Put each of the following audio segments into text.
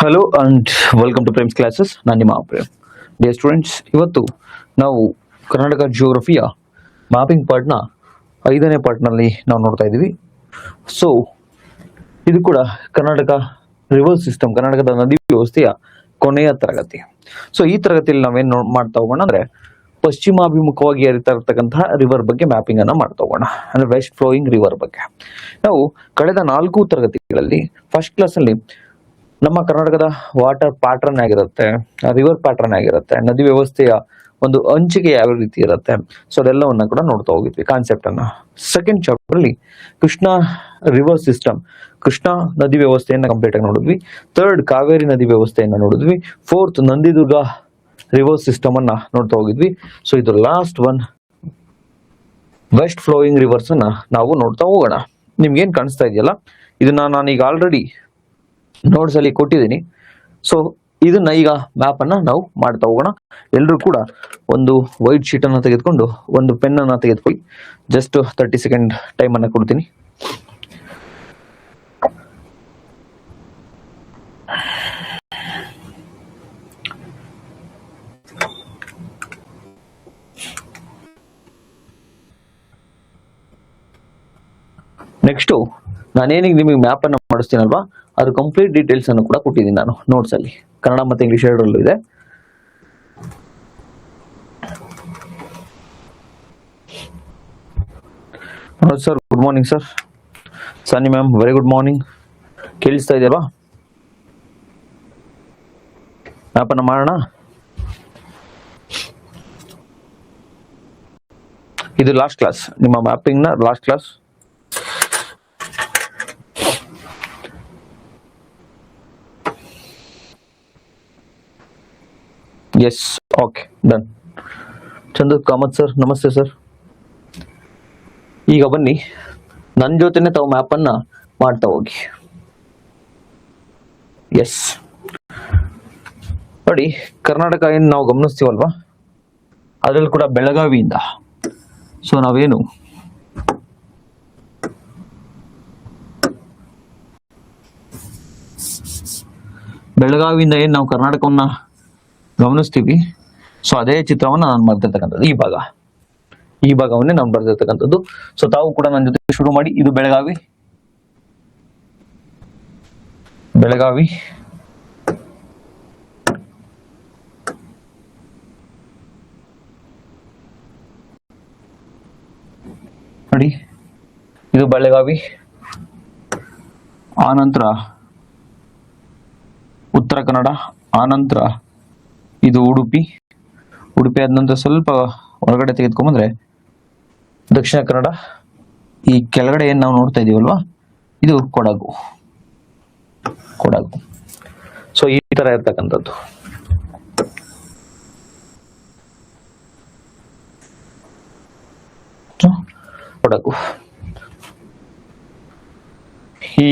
Hello and welcome to Prem's classes. ನಾನು ನಿಮ್ಮ Prem. Dear students, ಇವತ್ತು ನಾವು ಕರ್ನಾಟಕ ಜಿಯೋಗ್ರಫಿಯ ಮ್ಯಾಪಿಂಗ್ ಪಾರ್ಟ್ನ 5ನೇ ಪಾರ್ಟ್ನಲ್ಲಿ ನಾವು ನೋಡ್ತಾ ಇದ್ದೀವಿ. ಸೊ ಇದು ಕೂಡ ಕರ್ನಾಟಕ ರಿವರ್ ಸಿಸ್ಟಮ್, ಕರ್ನಾಟಕದ ನದಿ ವ್ಯವಸ್ಥೆಯ ಕೊನೆಯ ತರಗತಿ. ಸೊ ಈ ತರಗತಿಯಲ್ಲಿ ನಾವೇನು ಮಾಡ್ತಾ ಹೋಗೋಣ ಅಂದರೆ, ಪಶ್ಚಿಮಾಭಿಮುಖವಾಗಿ ಹರಿತಾ ಇರತಕ್ಕಂತಹ ರಿವರ್ ಬಗ್ಗೆ ಮ್ಯಾಪಿಂಗ್ ಅನ್ನ ಮಾಡ್ತಾ ಹೋಗೋಣ. ಅಂದ್ರೆ ವೆಸ್ಟ್ ಫ್ಲೋಯಿಂಗ್ ರಿವರ್ ಬಗ್ಗೆ. ನಾವು ಕಳೆದ 4 ತರಗತಿಗಳಲ್ಲಿ ಫಸ್ಟ್ ಕ್ಲಾಸ್ ಅಲ್ಲಿ ನಮ್ಮ ಕರ್ನಾಟಕದ ವಾಟರ್ ಪ್ಯಾಟರ್ನ್ ಆಗಿರುತ್ತೆ, ರಿವರ್ ಪ್ಯಾಟರ್ನ್ ಆಗಿರುತ್ತೆ, ನದಿ ವ್ಯವಸ್ಥೆಯ ಒಂದು ಹಂಚಿಕೆ ಯಾವ ರೀತಿ ಇರುತ್ತೆ, ಸೊ ಅದೆಲ್ಲವನ್ನ ಕೂಡ ನೋಡ್ತಾ ಹೋಗಿದ್ವಿ ಕಾನ್ಸೆಪ್ಟ್ ಅನ್ನ. ಸೆಕೆಂಡ್ ಚಾಪ್ಟರ್ ಅಲ್ಲಿ ಕೃಷ್ಣ ರಿವರ್ ಸಿಸ್ಟಮ್, ಕೃಷ್ಣ ನದಿ ವ್ಯವಸ್ಥೆಯನ್ನ ಕಂಪ್ಲೀಟ್ ಆಗಿ ನೋಡಿದ್ವಿ. ಥರ್ಡ್ ಕಾವೇರಿ ನದಿ ವ್ಯವಸ್ಥೆಯನ್ನ ನೋಡಿದ್ವಿ. ಫೋರ್ತ್ ನಂದಿದುರ್ಗ ರಿವರ್ ಸಿಸ್ಟಮ್ ಅನ್ನ ನೋಡ್ತಾ ಹೋಗಿದ್ವಿ. ಸೊ ಇದು last one, west flowing rivers ಅನ್ನ ನಾವು ನೋಡ್ತಾ ಹೋಗೋಣ. ನಿಮ್ಗೆ ಏನ್ ಕಾಣಿಸ್ತಾ ಇದೆಯಲ್ಲ, ಇದನ್ನ ನಾನೀಗ ಆಲ್ರೆಡಿ ನೋಟ್ಸ್ ಅಲ್ಲಿ ಕೊಟ್ಟಿದ್ದೀನಿ. ಸೊ ಇದನ್ನ ಈಗ ಮ್ಯಾಪ್ ಅನ್ನ ನಾವು ಮಾಡ್ತಾ ಹೋಗೋಣ. ಎಲ್ಲರೂ ಕೂಡ ಒಂದು ವೈಟ್ ಶೀಟ್ ಅನ್ನ ತೆಗೆದುಕೊಂಡು ಒಂದು ಪೆನ್ ಅನ್ನ ತೆಗೆದುಕೊಳ್ಳಿ. ಜಸ್ಟ್ 30 ಸೆಕೆಂಡ್ ಟೈಮ್ ಅನ್ನ ಕೊಡ್ತೀನಿ. ನೆಕ್ಸ್ಟ್ ನಾನೇನಿಗೆ ನಿಮಗೆ ಮ್ಯಾಪ್ ಅನ್ನು ಮಾಡಿಸ್ತೀನಲ್ವಾ, ಅದು ಕಂಪ್ಲೀಟ್ ಡೀಟೇಲ್ಸ್ ಅನ್ನು ಕೂಡ ಕೊಟ್ಟಿದ್ದೀನಿ ನಾನು ನೋಟ್ಸ್ ಅಲ್ಲಿ. ಕನ್ನಡ ಮತ್ತೆ ಇಂಗ್ಲಿಷ್ ಎರಡರಲ್ಲೂ ಇದೆ. Sir good morning sir. Sunny ma'am very good morning. ಕೇಳಿಸ್ತಾ ಇದೆಯಲ್ವಾ? ಮ್ಯಾಪ್ ಅನ್ನ ಮಾಡೋಣ. ಇದು ಲಾಸ್ಟ್ ಕ್ಲಾಸ್, ನಿಮ್ಮ ಮ್ಯಾಪಿಂಗ್ ನ last class. Yes, okay, done. Chandu Kamath sir, namaste sir. ಈಗ ಬನ್ನಿ, ನನ್ನ ಜೊತೆನೆ ತಾವು ಮ್ಯಾಪ್ ಅನ್ನ ಮಾಡ್ತಾ ಹೋಗಿ. ಎಸ್, ನೋಡಿ ಕರ್ನಾಟಕ ಏನು ನಾವು ಗಮನಿಸ್ತೀವಲ್ವಾ, ಅದ್ರಲ್ಲಿ ಕೂಡ ಬೆಳಗಾವಿಯಿಂದ, ಸೊ ನಾವೇನು ಬೆಳಗಾವಿಯಿಂದ ಏನ್ ನಾವು ಕರ್ನಾಟಕವನ್ನ ಗಮನಿಸ್ತೀವಿ, ಸೊ ಅದೇ ಚಿತ್ರವನ್ನ ನಾನು ಬರ್ದಿರ್ತಕ್ಕಂಥದ್ದು. ಈ ಭಾಗವನ್ನೇ ನಾನು ಬರ್ದಿರ್ತಕ್ಕಂಥದ್ದು. ಸೊ ತಾವು ಕೂಡ ನನ್ನ ಜೊತೆ ಶುರು ಮಾಡಿ. ಇದು ಬೆಳಗಾವಿ, ನೋಡಿ ಇದು ಬೆಳಗಾವಿ. ಆನಂತರ ಉತ್ತರ ಕನ್ನಡ, ಆನಂತರ ಇದು ಉಡುಪಿ ಆದ ನಂತರ ಸ್ವಲ್ಪ ಹೊರಗಡೆ ತೆಗೆದುಕೊಂಡ್ಬಂದ್ರೆ ದಕ್ಷಿಣ ಕನ್ನಡ. ಈ ಕೆಳಗಡೆ ಏನ್ ನಾವು ನೋಡ್ತಾ ಇದೀವಲ್ವಾ, ಇದು ಕೊಡಗು. ಸೊ ಈ ತರ ಇರ್ತಕ್ಕಂಥದ್ದು. ಕೊಡಗು. ಈ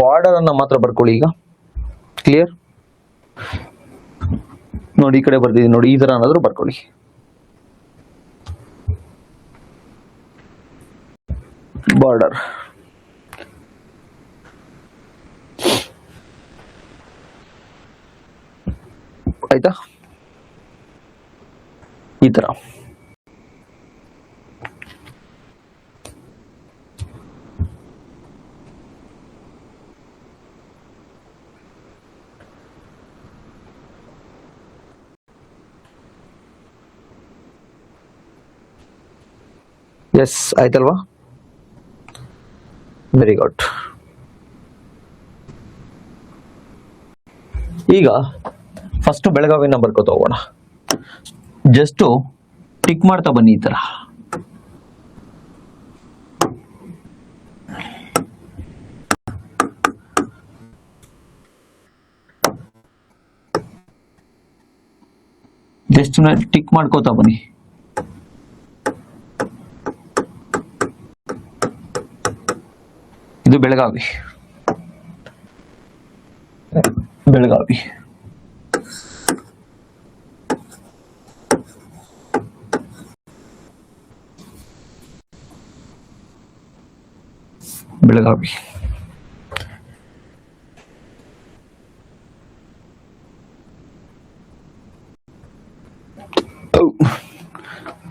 ಬಾರ್ಡರ್ ಅನ್ನ ಮಾತ್ರ ಬರ್ಕೊಳ್ಳಿ ಈಗ. ಕ್ಲಿಯರ್? ನೋಡಿ ಈ ಕಡೆ ಬರ್ದಿದ್ದೀನಿ ನೋಡಿ, ಈ ತರ ಏನಾದ್ರು ಬರ್ಕೊಳ್ಳಿ. ಬಾರ್ಡರ್ ಆಯ್ತಾ? ಈ ತರ. ಎಸ್, ಆಯ್ತಲ್ವಾ? Very good. ಈಗ ಫಸ್ಟ್ ಬೆಳಗಾವಿನ ಬರ್ಕೋತ ಹೋಗೋಣ. ಜಸ್ಟ್ ಟಿಕ್ ಮಾಡ್ತಾ ಬನ್ನಿ ಈ ತರ. ಜಸ್ಟ್ ಟಿಕ್ ಮಾಡ್ಕೋತಾ ಬನ್ನಿ. ಇದು ಬೆಳಗಾವಿ.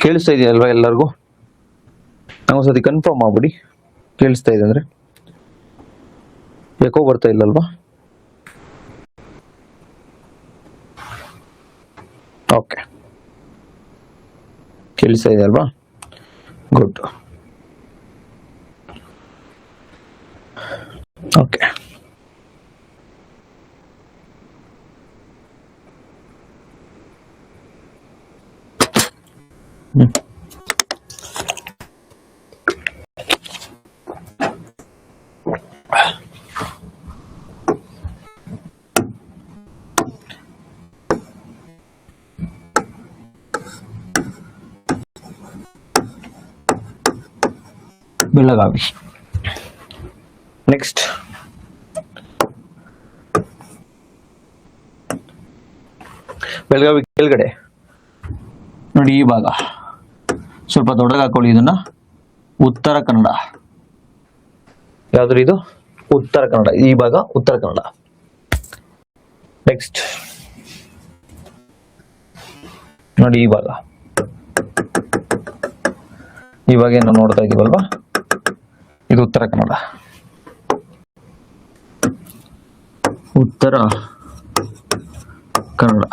ಕೇಳಿಸ್ತಾ ಇದೆಯಲ್ವಾ ಎಲ್ಲರಿಗೂ? ಒಂದ್ಸತಿ ಕನ್ಫರ್ಮ್ ಮಾಡ್ಬಿಡಿ, ಕೇಳಿಸ್ತಾ ಇದೆ ಅಂದ್ರೆ. ಯಾಕೋ ಬರ್ತಾ ಇಲ್ಲಲ್ವಾ? ಓಕೆ, ಕೇಳಿಸ್ತಾ ಇದೆ ಅಲ್ವಾ? Good. Okay, Belagavi. Next Belagavi ಕೆಳಗಡೆ ನೋಡಿ, ಈ ಭಾಗ ಸ್ವಲ್ಪ ದೊಡ್ಡದಾಗಿ ಹಾಕೊಳ್ಳಿ. ಇದನ್ನ ಉತ್ತರ ಕನ್ನಡ. ಯಾವ್ದು ಇದು? ಉತ್ತರ ಕನ್ನಡ. ಈ ಭಾಗ ಉತ್ತರ ಕನ್ನಡ. ನೆಕ್ಸ್ಟ್ ನೋಡಿ, ಈ ಭಾಗ ಏನು ನೋಡ್ತಾ ಇದೀವಲ್ವಾ, ಇದು ಉತ್ತರ ಕನ್ನಡ. ಉತ್ತರ ಕನ್ನಡ.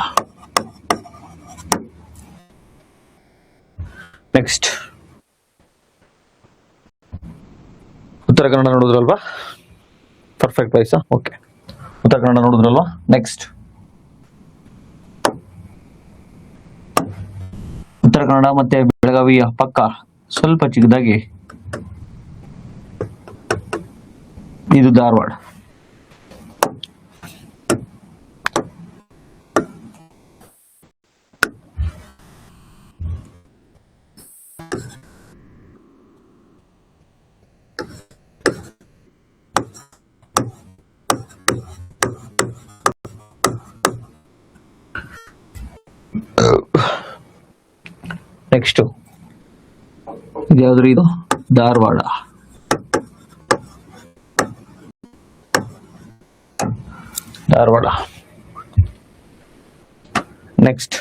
ನೆಕ್ಸ್ಟ್ ಉತ್ತರ ಕನ್ನಡ ನೋಡಿದ್ರಲ್ವಾ? Perfect Visa? Okay, Uttara Kannada ನೋಡಿದ್ರಲ್ವಾ? ನೆಕ್ಸ್ಟ್ ಉತ್ತರ ಕನ್ನಡ ಮತ್ತೆ ಬೆಳಗಾವಿಯ ಪಕ್ಕ ಸ್ವಲ್ಪ ಚಿಕ್ಕದಾಗಿ ಇದು ಧಾರವಾಡ. ನೆಕ್ಸ್ಟ್ ಇದ್ಯಾವ್ದು? ಇದು Dharwad. Dharwad. Next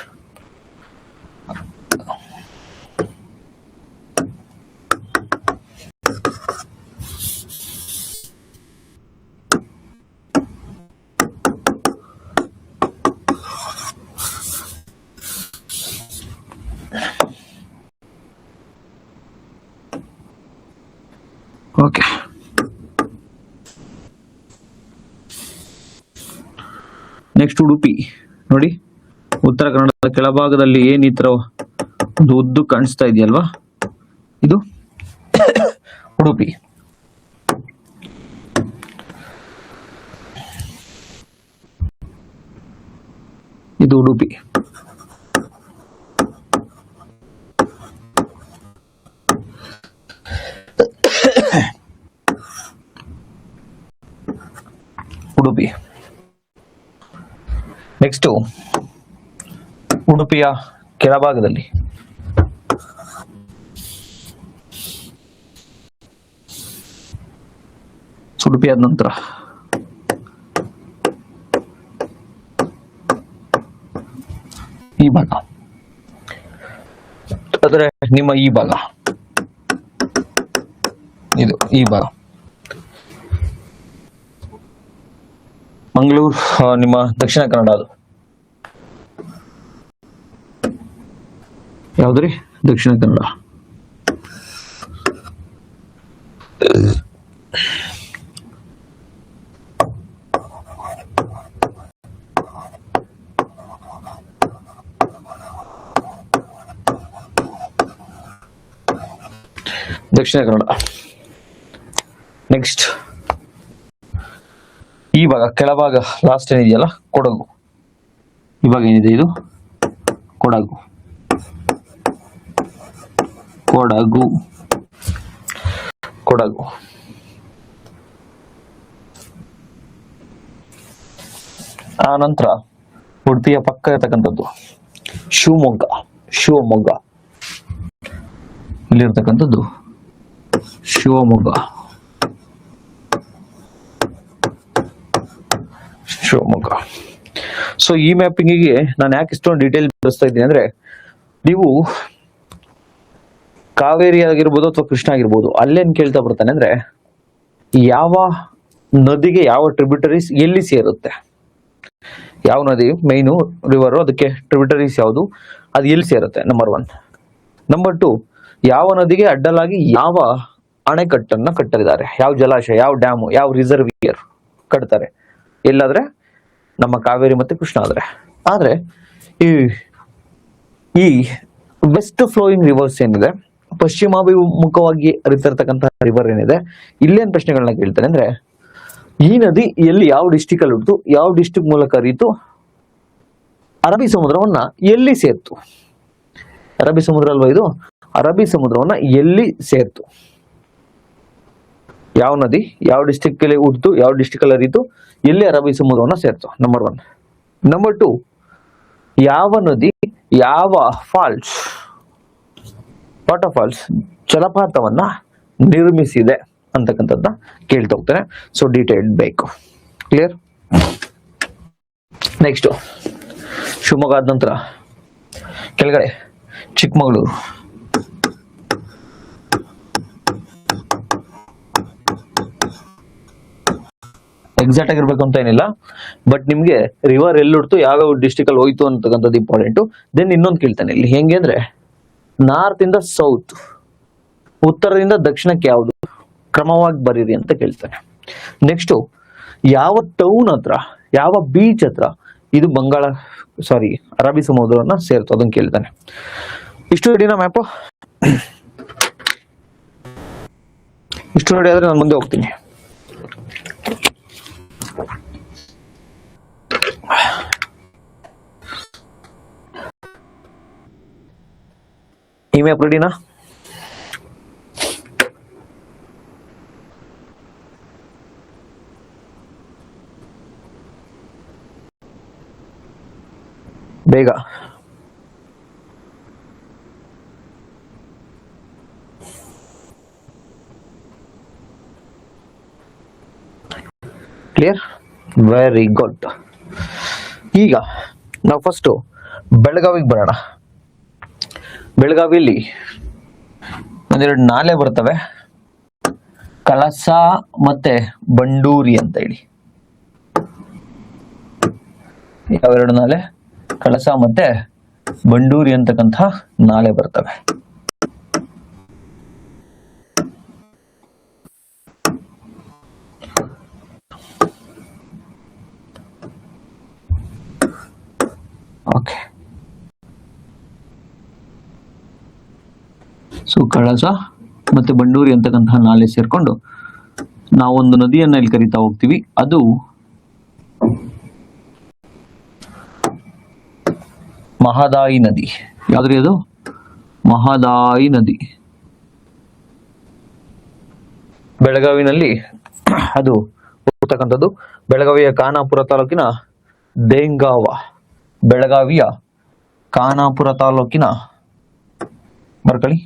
okay, next Udupi ನೋಡಿ. ಉತ್ತರ ಕನ್ನಡದ ಕೆಳಭಾಗದಲ್ಲಿ ಏನ್ ಈ ತರ ಒಂದು ಉದ್ದು ಕಾಣಿಸ್ತಾ ಇದೆಯಲ್ವಾ, ಇದು ಉಡುಪಿ. ಇದು ಉಡುಪಿ. ಉಡುಪಿ. ನೆಕ್ಸ್ಟ್ ಉಡುಪಿಯ ಕೆಳಭಾಗದಲ್ಲಿ ಉಡುಪಿ ಆದ ನಂತರ ಈ ಭಾಗ, ಆದರೆ ನಿಮ್ಮ ಈ ಭಾಗ, ಇದು ಈ ಭಾಗ ಮಂಗಳೂರು, ನಿಮ್ಮ ದಕ್ಷಿಣ ಕನ್ನಡ. ಅದು ಯಾವ್ದ್ರಿ? ದಕ್ಷಿಣ ಕನ್ನಡ. ದಕ್ಷಿಣ ಕನ್ನಡ. ನೆಕ್ಸ್ಟ್ ಈ ಭಾಗ ಕೆಳಭಾಗ ಲಾಸ್ಟ್ ಏನಿದೆಯಲ್ಲ, ಕೊಡಗು. ಇವಾಗ ಏನಿದೆ ಇದು ಕೊಡಗು. ಕೊಡಗು. ಕೊಡಗು. ಆ ನಂತರ ಉಡುಪಿಯ ಪಕ್ಕ ಇರತಕ್ಕಂಥದ್ದು ಶಿವಮೊಗ್ಗ. ಶಿವಮೊಗ್ಗ ಇಲ್ಲಿರ್ತಕ್ಕಂಥದ್ದು ಶಿವಮೊಗ್ಗ. ಶಿವಮೊಗ್ಗ. ಸೊ ಈ ಮ್ಯಾಪಿಂಗಿಗೆ ನಾನು ಯಾಕೆ ಇಷ್ಟೊಂದು ಡೀಟೇಲ್ ಬಿಡಿಸ್ತಾ ಇದ್ದೀನಿ ಅಂದ್ರೆ, ನೀವು ಕಾವೇರಿ ಆಗಿರ್ಬೋದು ಅಥವಾ ಕೃಷ್ಣ ಆಗಿರ್ಬೋದು, ಅಲ್ಲೇನ್ ಕೇಳ್ತಾ ಬರ್ತಾನೆ ಅಂದ್ರೆ ಯಾವ ನದಿಗೆ ಯಾವ ಟ್ರಿಬ್ಯೂಟರೀಸ್ ಎಲ್ಲಿ ಸೇರುತ್ತೆ, ಯಾವ ನದಿ ಮೈನು ರಿವರ್, ಅದಕ್ಕೆ ಟ್ರಿಬ್ಯೂಟರೀಸ್ ಯಾವುದು, ಅದು ಎಲ್ಲಿ ಸೇರುತ್ತೆ, ನಂಬರ್ 1. ನಂಬರ್ 2, ಯಾವ ನದಿಗೆ ಅಡ್ಡಲಾಗಿ ಯಾವ ಅಣೆಕಟ್ಟನ್ನ ಕಟ್ಟಲಿದ್ದಾರೆ, ಯಾವ ಜಲಾಶಯ, ಯಾವ ಡ್ಯಾಮು, ಯಾವ ರಿಸರ್ವಿಯರ್ ಕಟ್ತಾರೆ, ಎಲ್ಲಾದ್ರೆ ನಮ್ಮ ಕಾವೇರಿ ಮತ್ತೆ ಕೃಷ್ಣ ಆದ್ರೆ ಈ ವೆಸ್ಟ್ ಫ್ಲೋಯಿಂಗ್ ರಿವರ್ಸ್ ಏನಿದೆ, ಪಶ್ಚಿಮಾಭಿಮುಖವಾಗಿ ಹರಿತಿರ್ತಕ್ಕಂಥ ರಿವರ್ ಏನಿದೆ, ಇಲ್ಲೇನ್ ಪ್ರಶ್ನೆಗಳನ್ನ ಕೇಳ್ತಾನೆ ಅಂದ್ರೆ ಈ ನದಿ ಎಲ್ಲಿ, ಯಾವ ಡಿಸ್ಟಿಕ್ ಅಲ್ಲಿ ಹುಟ್ಟಿತು, ಯಾವ ಡಿಸ್ಟಿಕ್ ಮೂಲಕ ಹರಿಯಿತು, ಅರಬ್ಬಿ ಸಮುದ್ರವನ್ನ ಎಲ್ಲಿ ಸೇರ್ತು, ಅರಬ್ಬಿ ಸಮುದ್ರ ಅಲ್ವಾ ಇದು, ಅರಬ್ಬಿ ಸಮುದ್ರವನ್ನ ಎಲ್ಲಿ ಸೇರ್ತು, ಯಾವ ನದಿ ಯಾವ ಡಿಸ್ಟಿಕ್ ಅಲ್ಲಿ ಹುಟ್ಟಿತು, ಯಾವ ಡಿಸ್ಟಿಕ್ ಅಲ್ಲಿ ಹರಿಯಿತು, ಎಲ್ಲಿ ಅರಬ್ಬಿ ಸಮುದ್ರವನ್ನ ಸೇರ್ತು, ನಂಬರ್ 1. ನಂಬರ್ 2, ಯಾವ ನದಿ ಯಾವ ಫಾಲ್ಸ್, ವಾಟರ್ ಫಾಲ್ಸ್, ಜಲಪಾತವನ್ನ ನಿರ್ಮಿಸಿದೆ ಅಂತಕ್ಕಂಥದ್ದನ್ನ ಕೇಳ್ತಾ ಹೋಗ್ತಾನೆ. ಸೊ ಡೀಟೇಲ್ಡ್ ಬೇಕು. ಕ್ಲಿಯರ್? ನೆಕ್ಸ್ಟ್ ಶಿವಮೊಗ್ಗ ಆದ ನಂತರ ಕೆಳಗಡೆ ಚಿಕ್ಕಮಗಳೂರು, ಎಕ್ಸಾಕ್ಟ್ ಆಗಿರ್ಬೇಕು ಅಂತ ಏನಿಲ್ಲ, ಬಟ್ ನಿಮ್ಗೆ ರಿವರ್ ಎಲ್ಲಿ ಹುಡ್ತು, ಯಾವ್ಯಾವ ಡಿಸ್ಟಿಕ್ ಅಲ್ಲಿ ಹೋಯ್ತು ಅಂತಕ್ಕಂಥದ್ದು ಇಂಪಾರ್ಟೆಂಟ್. ದೆನ್ ಇನ್ನೊಂದು ಕೇಳ್ತಾನೆ ಇಲ್ಲಿ, ಹೆಂಗೆ ಅಂದ್ರೆ ನಾರ್ತ್ ಇಂದ ಸೌತ್, ಉತ್ತರದಿಂದ ದಕ್ಷಿಣಕ್ಕೆ ಯಾವುದು, ಕ್ರಮವಾಗಿ ಬರೀರಿ ಅಂತ ಕೇಳ್ತಾನೆ. ನೆಕ್ಸ್ಟ್ ಯಾವ ಟೌನ್ ಹತ್ರ, ಯಾವ ಬೀಚ್ ಹತ್ರ ಇದು ಅರಬ್ಬಿ ಸಮುದ್ರವನ್ನ ಸೇರ್ತು, ಅದನ್ನ ಕೇಳ್ತಾನೆ. ಇಷ್ಟು ರೆಡಿನಾ ಮ್ಯಾಪು? ಇಷ್ಟು ರೆಡಿ ಆದ್ರೆ ನಾನು ಮುಂದೆ ಹೋಗ್ತೀನಿ. ಈ ಮ್ಯಾಪ್ ರೆಡಿನಾ? ಬೇಗ ಕ್ಲಿಯರ್? Very good. ಈಗ ನಾವು ಫಸ್ಟ್ ಬೆಳಗಾವಿಗೆ ಬರೋಣ. ಬೆಳಗಾವಿಯಲ್ಲಿ ಒಂದೆರಡು ನಾಲೆ ಬರ್ತವೆ, ಕಳಸ ಮತ್ತೆ ಬಂಡೂರಿ ಅಂತ ಹೇಳಿ. ಯಾವೆರಡು ನಾಲೆ? ಕಳಸ ಮತ್ತೆ ಬಂಡೂರಿ ಅಂತಕ್ಕಂಥ ನಾಲೆ ಬರ್ತವೆ. ಓಕೆ, ಸೊ ಕಳಸ ಮತ್ತೆ ಬಂಡೂರಿ ಅಂತಕ್ಕಂತಹ ನಾಲೆ ಸೇರ್ಕೊಂಡು ನಾವೊಂದು ನದಿಯನ್ನ ಇಲ್ಲಿ ಕರಿತಾ ಹೋಗ್ತೀವಿ. ಅದು ಮಹದಾಯಿ ನದಿ. ಯಾವ್ದ್ರಿ ಅದು? ಮಹದಾಯಿ ನದಿ. ಬೆಳಗಾವಿನಲ್ಲಿ ಅದು ಹೋಗ್ತಕ್ಕಂಥದ್ದು. ಬೆಳಗಾವಿಯ ಖಾನಾಪುರ ತಾಲೂಕಿನ ದೇಂಗಾವ, ಬೆಳಗಾವಿಯ ಖಾನಾಪುರ ತಾಲೂಕಿನ, ಬರ್ಕೊಳ್ಳಿ,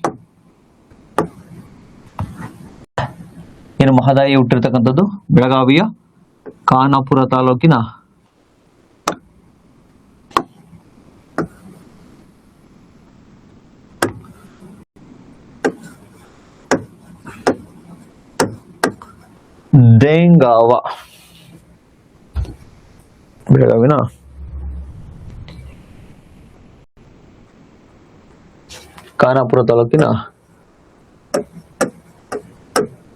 ಏನು ಮಹದಾಯಿ ಹುಟ್ಟಿರ್ತಕ್ಕಂಥದ್ದು ಬೆಳಗಾವಿಯ ಖಾನಾಪುರ ತಾಲೂಕಿನ ದೇಂಗಾವ, ಬೆಳಗಾವಿನ ಖಾನಾಪುರ ತಾಲೂಕಿನ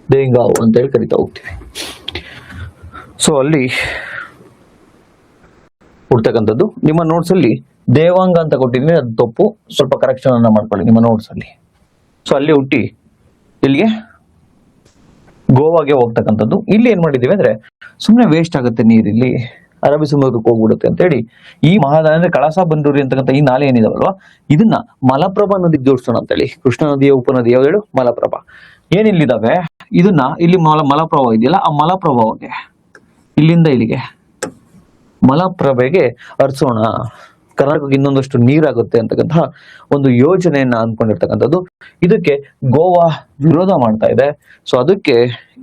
ದೇಂಗಾವ್ ಅಂತ ಹೇಳಿ ಕರಿತಾ ಹೋಗ್ತೀವಿ. ಸೊ ಅಲ್ಲಿ ಹುಡ್ತಕ್ಕಂಥದ್ದು. ನಿಮ್ಮ ನೋಟ್ಸ್ ಅಲ್ಲಿ ದೇವಾಂಗ ಅಂತ ಕೊಟ್ಟಿದ್ದೀನಿ, ಅದು ತಪ್ಪು, ಸ್ವಲ್ಪ ಕರೆಕ್ಷನ್ ಅನ್ನ ಮಾಡ್ಕೊಳ್ಳಿ ನಿಮ್ಮ ನೋಟ್ಸ್ ಅಲ್ಲಿ. ಸೊ ಅಲ್ಲಿ ಹುಟ್ಟಿ ಇಲ್ಲಿಗೆ ಗೋವಾಗೆ ಹೋಗ್ತಕ್ಕಂಥದ್ದು. ಇಲ್ಲಿ ಏನ್ ಮಾಡಿದೀವಿ ಅಂದ್ರೆ ಸುಮ್ಮನೆ ವೇಸ್ಟ್ ಆಗುತ್ತೆ ನೀರಿಲ್ಲಿ, ಅರಬ್ಬಿ ಸಮುದ್ರಕ್ಕೆ ಹೋಗ್ಬಿಡುತ್ತೆ ಅಂತ ಹೇಳಿ ಈ ಮಹದಾಯಿ ಅಂದ್ರೆ ಕಳಸಾ ಬಂಡೂರಿ ಅಂತಕ್ಕಂಥ ಈ ನಾಲೆ ಏನಿದಾವಲ್ವಾ, ಇದನ್ನ ಮಲಪ್ರಭಾ ನದಿಗೆ ಜೋಡಿಸೋಣ ಅಂತ ಹೇಳಿ. ಕೃಷ್ಣ ನದಿಯ ಉಪನದಿ ಯಾವ್ದು ಹೇಳು? ಮಲಪ್ರಭಾ. ಏನಿಲ್ಲಿದಾವೆ ಇದನ್ನ ಇಲ್ಲಿ ಮಲಪ್ರಭಾ ಇದೆಯಲ್ಲ, ಆ ಮಲಪ್ರಭಾವಗೆ ಇಲ್ಲಿಂದ ಇಲ್ಲಿಗೆ ಮಲಪ್ರಭೆಗೆ ಹರಿಸೋಣ, ಕರ್ನಾಟಕಕ್ಕೆ ಇನ್ನೊಂದಷ್ಟು ನೀರಾಗುತ್ತೆ ಅಂತಕ್ಕಂತಹ ಒಂದು ಯೋಜನೆಯನ್ನ ಅನ್ಕೊಂಡಿರ್ತಕ್ಕಂಥದ್ದು. ಇದಕ್ಕೆ ಗೋವಾ ವಿರೋಧ ಮಾಡ್ತಾ ಇದೆ. ಸೊ ಅದಕ್ಕೆ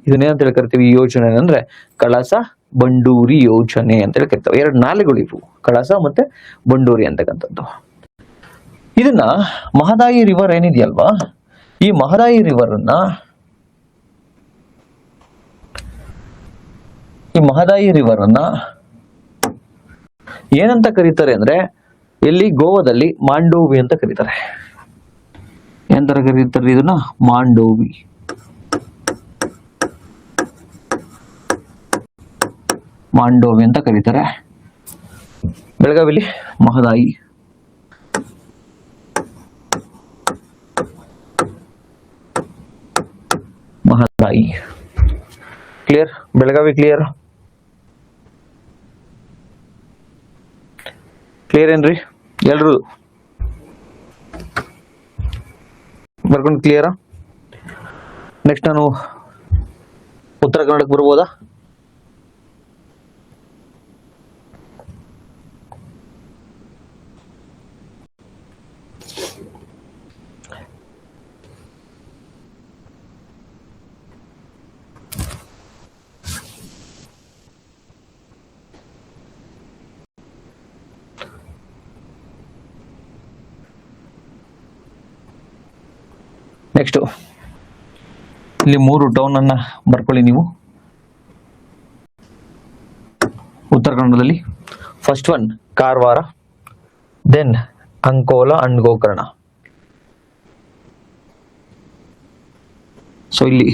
ಇದನ್ನೇನಂತ ಹೇಳಿ ಕರಿತೀವಿ, ಈ ಯೋಜನೆ ಅಂದ್ರೆ ಕಳಸಾ ಬಂಡೂರಿ ಯೋಜನೆ ಅಂತ ಹೇಳಿ ಕರಿತೇವೆ. ಎರಡು ನಾಲೆಗಳು ಇವು, ಕಳಸಾ ಮತ್ತೆ ಬಂಡೂರಿ ಅಂತಕ್ಕಂಥದ್ದು. ಇದನ್ನ ಮಹದಾಯಿ ರಿವರ್ ಏನಿದೆಯಲ್ವಾ, ಈ ಮಹದಾಯಿ ರಿವರ್ ಅನ್ನ ಏನಂತ ಕರೀತಾರೆ ಅಂದ್ರೆ, ಎಲ್ಲಿ ಗೋವಾದಲ್ಲಿ ಮಾಂಡೋವಿ ಅಂತ ಕರೀತಾರೆ. ಎಂತರ ಕರೀತಾರೆ ಇದನ್ನ? ಮಾಂಡೋವಿ. ಮಾಂಡೋವಿ ಅಂತ ಕರೀತಾರೆ. ಬೆಳಗಾವಿಲಿ Mahadayi. Mahadayi clear? Belagavi clear? Clear ಏನ್ರಿ ಎಲ್ರು? ಬರ್ಕೊಂಡು ಕ್ಲಿಯರಾ? ನೆಕ್ಸ್ಟ್ ನಾನು ಉತ್ತರ ಕನ್ನಡಕ್ಕೆ ಬರ್ಬೋದಾ? ನೆಕ್ಸ್ಟ್ ಇಲ್ಲಿ 3 ಟೌನ್ ಅನ್ನ ಬರ್ಕೊಳ್ಳಿ ನೀವು ಉತ್ತರ ಕನ್ನಡದಲ್ಲಿ. First one Karwar, then Ankola and Gokarna. So ಇಲ್ಲಿ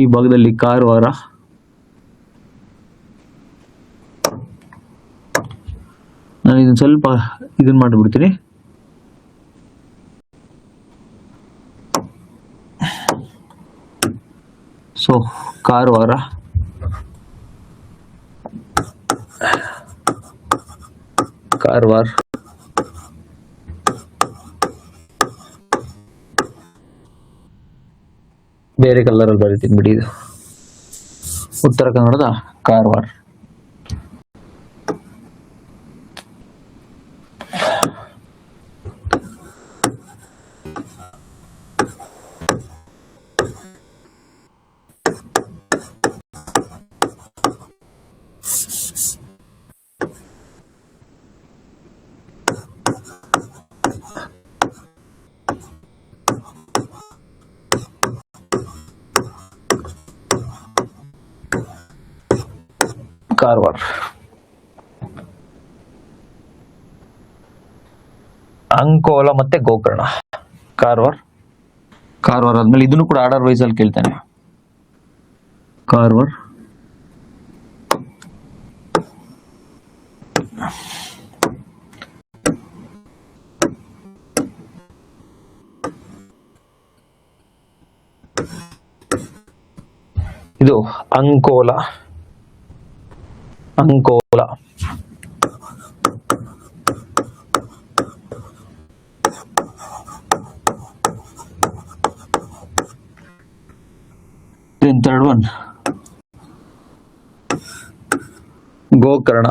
ಈ ಭಾಗದಲ್ಲಿ ಕಾರವಾರ, ನಾನು ಇದನ್ನ ಸ್ವಲ್ಪ ಇದನ್ನ ಮಾಡಿಬಿಡ್ತೀನಿ. ಸೊ ಕಾರವಾರ, ಬೇರೆ ಕಲರಲ್ಲಿ ಬರೀತೀನಿ ಬಿಡಿ. ಇದು ಉತ್ತರ ಕನ್ನಡದ ಕಾರವಾರ. ಕಾರವಾರ. ಅಂಕೋಲ ಮತ್ತೆ ಗೋಕರ್ಣ. ಕಾರವಾರ ಆದ್ಮೇಲೆ ಇದನ್ನು ಕೂಡ ಆರ್ಡರ್ ವೈಸ್ ಅಲ್ಲಿ ಕೇಳ್ತಾನೆ. ಕಾರವಾರ, ಇದು Ankola. Then third one Gokarna.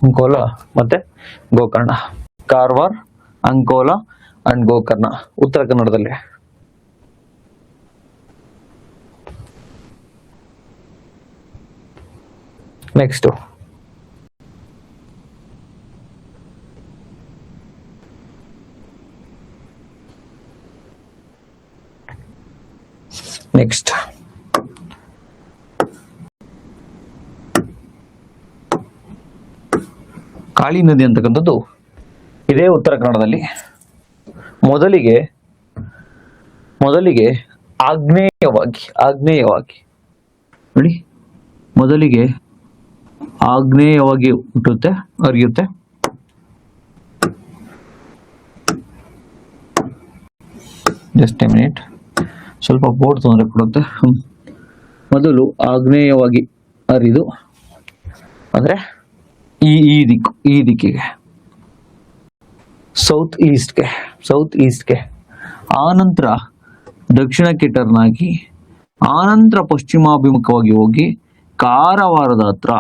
Ankola ಮತ್ತೆ ಗೋಕರ್ಣ. ಕಾರವಾರ, ಅಂಕೋಲಾ ಅಂಡ್ ಗೋಕರ್ಣ ಉತ್ತರ ಕನ್ನಡದಲ್ಲಿ. ನೆಕ್ಸ್ಟ್ ಕಾಳಿ ನದಿ ಅಂತಕ್ಕಂಥದ್ದು ಇದೇ ಉತ್ತರ ಕನ್ನಡದಲ್ಲಿ. ಮೊದಲಿಗೆ ಆಗ್ನೇಯವಾಗಿ ನೋಡಿ, ಮೊದಲಿಗೆ ಆಗ್ನೇಯವಾಗಿ ಹುಟ್ಟುತ್ತೆ, ಹರಿಯುತ್ತೆ. ಜಸ್ಟ್ ಎ ಮಿನಿಟ್, ಸ್ವಲ್ಪ ಬೋರ್ಡ್ ತೊಂದರೆ ಕೊಡುತ್ತೆ. ಮೊದಲು ಆಗ್ನೇಯವಾಗಿ ಹರಿದು ಅಂದ್ರೆ ಈ ದಿಕ್ಕಿಗೆ ಸೌತ್ ಈಸ್ಟ್ಗೆ, ಆನಂತರ ದಕ್ಷಿಣಕ್ಕೆ ಟರ್ನ್ ಆಗಿ, ಆನಂತರ ಪಶ್ಚಿಮಾಭಿಮುಖವಾಗಿ ಹೋಗಿ ಕಾರವಾರದ ಹತ್ರ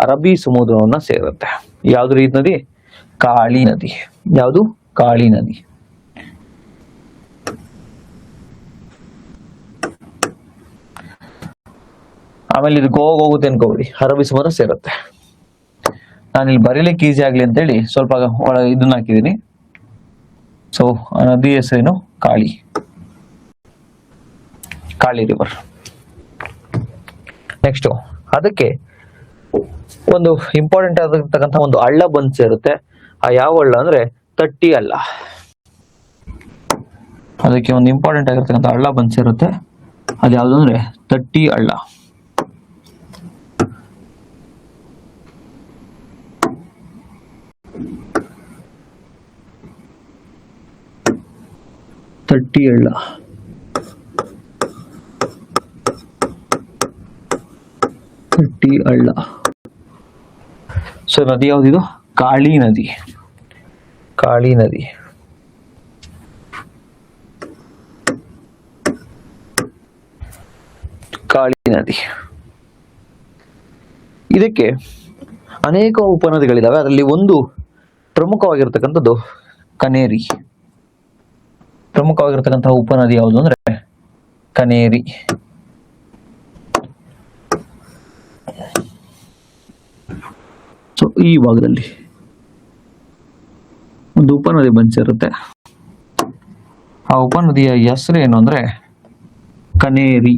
ಅರಬ್ಬಿ ಸಮುದ್ರವನ್ನ ಸೇರುತ್ತೆ. ಯಾವ್ದು ಈ ನದಿ? ಕಾಳಿ ನದಿ. ಯಾವುದು? ಕಾಳಿ ನದಿ. ಆಮೇಲೆ ಇದು ಗೋವಾಗ ಹೋಗುತ್ತೆ ಅನ್ಕೋಬೇಡಿ, ಅರಬ್ಬಿ ಸಮುದ್ರ ಸೇರುತ್ತೆ. ನಾನಿಲ್ಲಿ ಬರೀಲಿಕ್ಕೆ ಈಸಿ ಆಗ್ಲಿ ಅಂತೇಳಿ ಸ್ವಲ್ಪ ಇದನ್ನ ಹಾಕಿದ್ದೀನಿ. ಸೊ ನದಿ ಹೆಸರೇನು? ಕಾಳಿ. ಕಾಳಿ ರಿವರ್. ನೆಕ್ಸ್ಟ್ ಅದಕ್ಕೆ ಒಂದು ಇಂಪಾರ್ಟೆಂಟ್ ಆಗಿರ್ತಕ್ಕಂಥ ಒಂದು ಹಳ್ಳ ಬಂದು ಸೇರುತ್ತೆ. ಆ ಯಾವ ಹಳ್ಳ ಅಂದ್ರೆ ತಟ್ಟಿ ಹಳ್ಳ. ಅದಕ್ಕೆ ಒಂದು ಇಂಪಾರ್ಟೆಂಟ್ ಆಗಿರ್ತಕ್ಕಂಥ ಹಳ್ಳ ಬಂದು ಸೇರುತ್ತೆ. ಅದು ಯಾವುದು ಅಂದ್ರೆ ತಟ್ಟಿ ಹಳ್ಳ. ತಟ್ಟಿ ಹಳ್ಳ. ತಟ್ಟಿ ಹಳ್ಳ. ಸೊ ನದಿ ಯಾವ್ದಿದು? ಕಾಳಿ ನದಿ. ಕಾಳಿ ನದಿ. ಕಾಳಿ ನದಿ. ಇದಕ್ಕೆ ಅನೇಕ ಉಪನದಿಗಳಿದಾವೆ. ಅದರಲ್ಲಿ ಒಂದು ಪ್ರಮುಖವಾಗಿರ್ತಕ್ಕಂಥದ್ದು ಕನೇರಿ. ಪ್ರಮುಖವಾಗಿರ್ತಕ್ಕಂತಹ ಉಪನದಿ ಯಾವುದು ಅಂದ್ರೆ ಕನೇರಿ. ಸೊ ಈ ಭಾಗದಲ್ಲಿ ಒಂದು ಉಪನದಿ ಬಂದಿರುತ್ತೆ. ಆ ಉಪನದಿಯ ಹೆಸರು ಏನು ಅಂದ್ರೆ ಕನೇರಿ.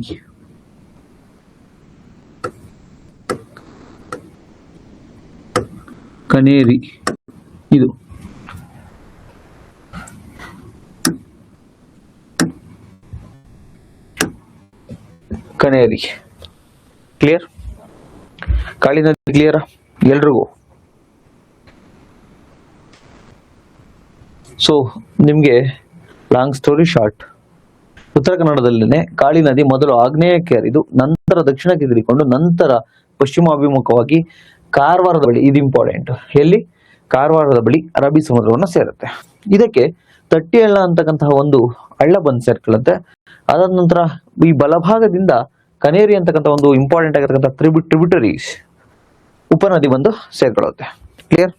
ಕನೇರಿ ಇದು. ಕನೇರಿ. ಕ್ಲಿಯರ್? ಕಾಳಿ ನದಿ ಕ್ಲಿಯರ್ ಎಲ್ರಿಗೂ? ಸೊ ನಿಮ್ಗೆ ಲಾಂಗ್ ಸ್ಟೋರಿ ಶಾರ್ಟ್, ಉತ್ತರ ಕನ್ನಡದಲ್ಲೇನೆ ಕಾಳಿ ನದಿ ಮೊದಲು ಆಗ್ನೇಯಕ್ಕೆ ಹರಿದು ನಂತರ ದಕ್ಷಿಣಕ್ಕೆ ತಿರುಗಿಕೊಂಡು ನಂತರ ಪಶ್ಚಿಮಾಭಿಮುಖವಾಗಿ ಕಾರವಾರದ ಬಳಿ, ಇದು ಇಂಪಾರ್ಟೆಂಟ್, ಎಲ್ಲಿ? ಕಾರವಾರದ ಬಳಿ ಅರಬ್ಬಿ ಸಮುದ್ರವನ್ನ ಸೇರುತ್ತೆ. ಇದಕ್ಕೆ ತಟ್ಟಿ ಹಳ್ಳ ಅಂತಕ್ಕಂತಹ ಒಂದು ಹಳ್ಳ ಬಂದು ಸೇರ್ಕೊಳ್ಳುತ್ತೆ. ಅದಾದ ನಂತರ ಈ ಬಲಭಾಗದಿಂದ ಕನೇರಿ ಅಂತಕ್ಕಂಥ ಒಂದು ಇಂಪಾರ್ಟೆಂಟ್ ಆಗಿರ್ತಕ್ಕಂಥ ಟ್ರಿಬ್ಯೂಟರೀಸ್ ಉಪನದಿ ಬಂದು ಸೇರ್ಕೊಳ್ಳುತ್ತೆ. ಕ್ಲಿಯರ್?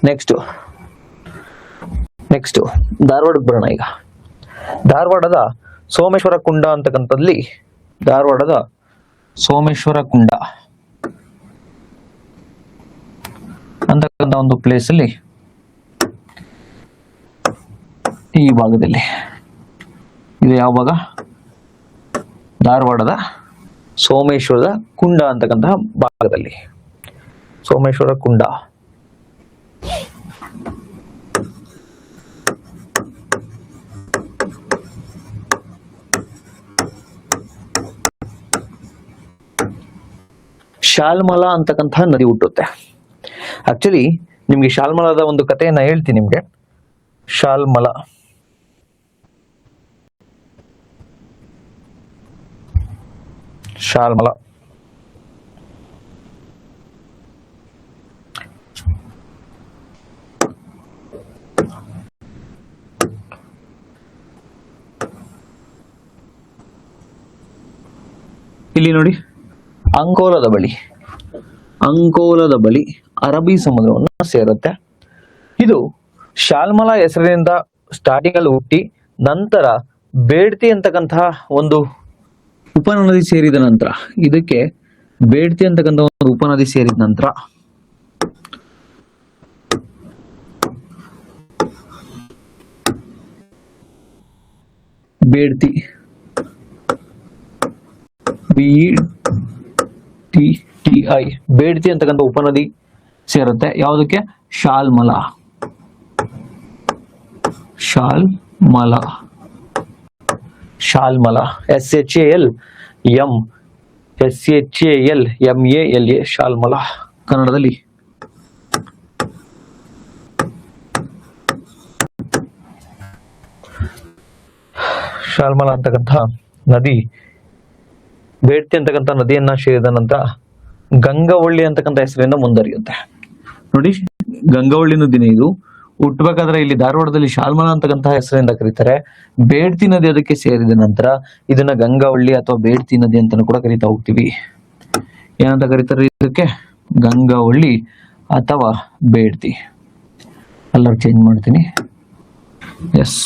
ನೆಕ್ಸ್ಟ್ ಧಾರವಾಡಕ್ಕೆ ಬರೋಣ. ಈಗ ಧಾರವಾಡದ ಸೋಮೇಶ್ವರ ಕುಂಡ ಅಂತಕ್ಕಂಥದ್ದಲ್ಲಿ, ಧಾರವಾಡದ ಸೋಮೇಶ್ವರ ಕುಂಡ ಅಂತಕ್ಕಂಥ ಒಂದು ಪ್ಲೇಸ್ ಅಲ್ಲಿ ಈ ಭಾಗದಲ್ಲಿ ಇದು ಯಾವ ಭಾಗ? ಧಾರವಾಡದ ಸೋಮೇಶ್ವರದ ಕುಂಡ ಅಂತಕ್ಕಂತಹ ಭಾಗದಲ್ಲಿ. ಸೋಮೇಶ್ವರ ಕುಂಡ. ಶಾಲ್ಮಲಾ ಅಂತಕ್ಕಂತಹ ನದಿ ಹುಟ್ಟುತ್ತೆ. ಆಕ್ಚುಲಿ ನಿಮ್ಗೆ ಶಾಲ್ಮಲಾದ ಒಂದು ಕಥೆಯನ್ನ ಹೇಳ್ತೀನಿ ನಿಮ್ಗೆ. ಶಾಲ್ಮಲಾ ಶಾಲ್ಮಲಾ ಇಲ್ಲಿ ನೋಡಿ, ಅಂಕೋಲದ ಬಳಿ ಅರಬ್ಬಿ ಸಮುದ್ರವನ್ನು ಸೇರುತ್ತೆ. ಇದು ಶಾಲ್ಮಲಾ ಹೆಸರಿನಿಂದ ಸ್ಟಾರ್ಟಿಂಗ್ ಅಲ್ಲಿ ಹುಟ್ಟಿ ನಂತರ ಬೇಡ್ತಿ ಅಂತಕ್ಕಂತಹ ಒಂದು ಉಪನದಿ ಸೇರಿದ ನಂತರ, ಇದಕ್ಕೆ ಬೇಡ್ತಿ ಅಂತಕ್ಕಂಥ ಒಂದು ಉಪನದಿ ಸೇರಿದ ನಂತರ ಬೇಡ್ತಿ BETTI ಬೇಡ್ತಿ ಅಂತಕ್ಕಂಥ ಉಪನದಿ ಸೇರುತ್ತೆ. ಯಾವುದಕ್ಕೆ? ಶಾಲ್ಮಲಾ. ಶಾಲ್ಮಲಾ SHALMALA ಶಾಲ್ಮಲಾ ಕನ್ನಡದಲ್ಲಿ. ಶಾಲ್ಮಲಾ ಅಂತಕ್ಕಂಥ ನದಿ ಬೇಡ್ತಿ ಅಂತಕ್ಕಂಥ ನದಿಯನ್ನ ಸೇರಿದ ನಂತರ ಗಂಗಾವಳ್ಳಿ ಅಂತಕ್ಕಂಥ ಹೆಸರಿಂದ ಮುಂದರಿಯುತ್ತೆ. ನೋಡಿ, ಗಂಗಾವಳ್ಳಿ ನದಿನೇ ಇದು. ಹುಟ್ಟಬೇಕಾದ್ರೆ ಇಲ್ಲಿ ಧಾರವಾಡದಲ್ಲಿ ಶಾಲ್ಮಲಾ ಅಂತಕ್ಕಂಥ ಹೆಸರಿಂದ ಕರೀತಾರೆ. ಬೇಡ್ತಿ ನದಿ ಅದಕ್ಕೆ ಸೇರಿದ ನಂತರ ಇದನ್ನ ಗಂಗಾವಳ್ಳಿ ಅಥವಾ ಬೇಡ್ತಿ ನದಿ ಅಂತಾನೂ ಕೂಡ ಕರಿತಾ ಹೋಗ್ತೀವಿ. ಏನಂತ ಕರೀತಾರೆ ಇದಕ್ಕೆ? ಗಂಗಾವಳ್ಳಿ ಅಥವಾ ಬೇಡ್ತಿ. ಕಲರ್ ಚೇಂಜ್ ಮಾಡ್ತೀನಿ. ಎಸ್,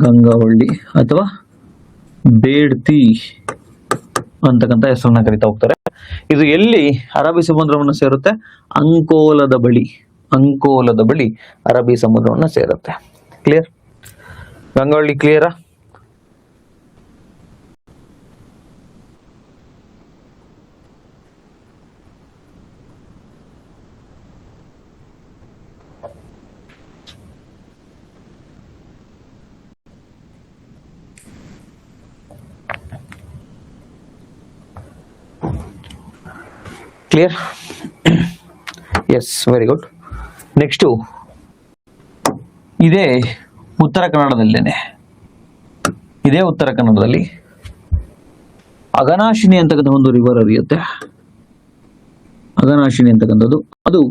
ಗಂಗಾವಳ್ಳಿ ಅಥವಾ ಬೇಡ್ತಿ ಅಂತಕ್ಕಂಥ ಹೆಸರನ್ನ ಕರಿತಾ ಹೋಗ್ತಾರೆ. ಇದು ಎಲ್ಲಿ ಅರಬ್ಬಿ ಸಮುದ್ರವನ್ನು ಸೇರುತ್ತೆ? ಅಂಕೋಲದ ಬಳಿ, ಅಂಕೋಲದ ಬಳಿ ಅರಬ್ಬಿ ಸಮುದ್ರವನ್ನು ಸೇರುತ್ತೆ. ಕ್ಲಿಯರ್? ಗಂಗಾವಳ್ಳಿ ಕ್ಲಿಯರಾ? Clear? Yes, very good. Next ಇದೇ ಉತ್ತರ ಕನ್ನಡದಲ್ಲೇನೆ, ಇದೇ ಉತ್ತರ ಕನ್ನಡದಲ್ಲಿ ಅಘನಾಶಿನಿ ಅಂತಕ್ಕಂಥ ಒಂದು ರಿವರ್ ಹರಿಯುತ್ತೆ. ಅಘನಾಶಿನಿ ಅಂತಕ್ಕಂಥದ್ದು ಅದು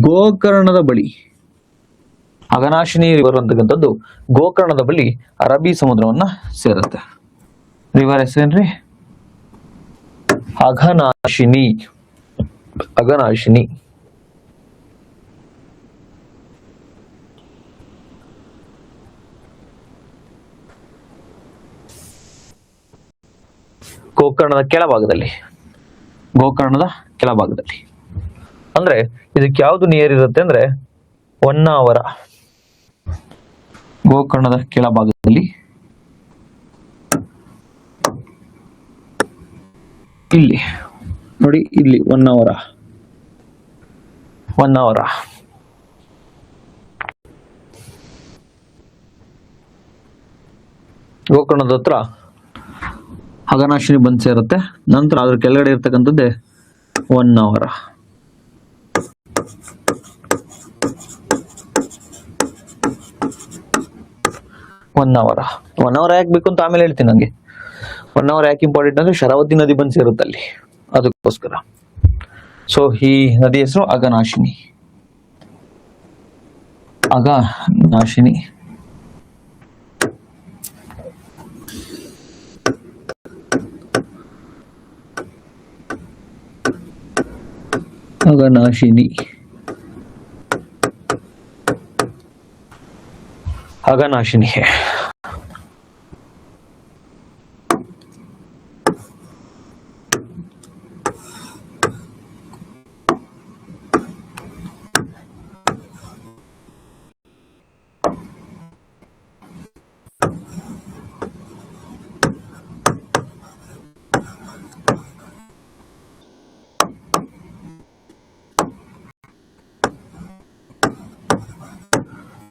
ಗೋಕರ್ಣದ ಬಳಿ, ಅಘನಾಶಿನಿ ರಿವರ್ ಅಂತಕ್ಕಂಥದ್ದು ಗೋಕರ್ಣದ ಬಳಿ ಅರಬ್ಬಿ ಸಮುದ್ರವನ್ನ ಸೇರುತ್ತೆ. ರಿವರ್ ಹೆಸರೇನ್ರಿ? ಅಘನಾಶಿನಿ. ಅಘನಾಶಿನಿ. ಗೋಕರ್ಣದ ಕೆಳಭಾಗದಲ್ಲಿ, ಗೋಕರ್ಣದ ಕೆಳಭಾಗದಲ್ಲಿ ಅಂದ್ರೆ ಇದಕ್ಕೆ ಯಾವ್ದು ನಿಯರ್ ಇರುತ್ತೆ ಅಂದ್ರೆ ಹೊನ್ನಾವರ. ಗೋಕರ್ಣದ ಕೆಳಭಾಗದಲ್ಲಿ ಇಲ್ಲಿ ನೋಡಿ, ಇಲ್ಲಿ ಹೊನ್ನಾವರ, ಹೊನ್ನಾವರ. ಗೋಕರ್ಣದ ಹತ್ರ ಅಘನಾಶಿನಿ ಬಂದು ಸೇರುತ್ತೆ. ನಂತರ ಅದ್ರ ಕೆಳಗಡೆ ಇರ್ತಕ್ಕಂಥದ್ದೇ ಹೊನ್ನಾವರ. ಹೊನ್ನಾವರ. ಹೊನ್ನಾವರ ಯಾಕೆ ಬೇಕು ಅಂತ ಆಮೇಲೆ ಹೇಳ್ತೀನಿ. ನಂಗೆ ಹೊನ್ನಾವರ ಯಾಕೆ ಇಂಪಾರ್ಟೆಂಟ್ ಅಂದ್ರೆ ಶರಾವತಿ ನದಿ ಬಂದು ಸೇರುತ್ತೆ ಅಲ್ಲಿ, ಅದಕ್ಕೋಸ್ಕರ. ಸೊ ಈ ನದಿ ಹೆಸರು ಅಘನಾಶಿನಿ. ಅಘನಾಶಿನಿ. ಅಘನಾಶಿನಿ. ಅಘನಾಶಿನಿ.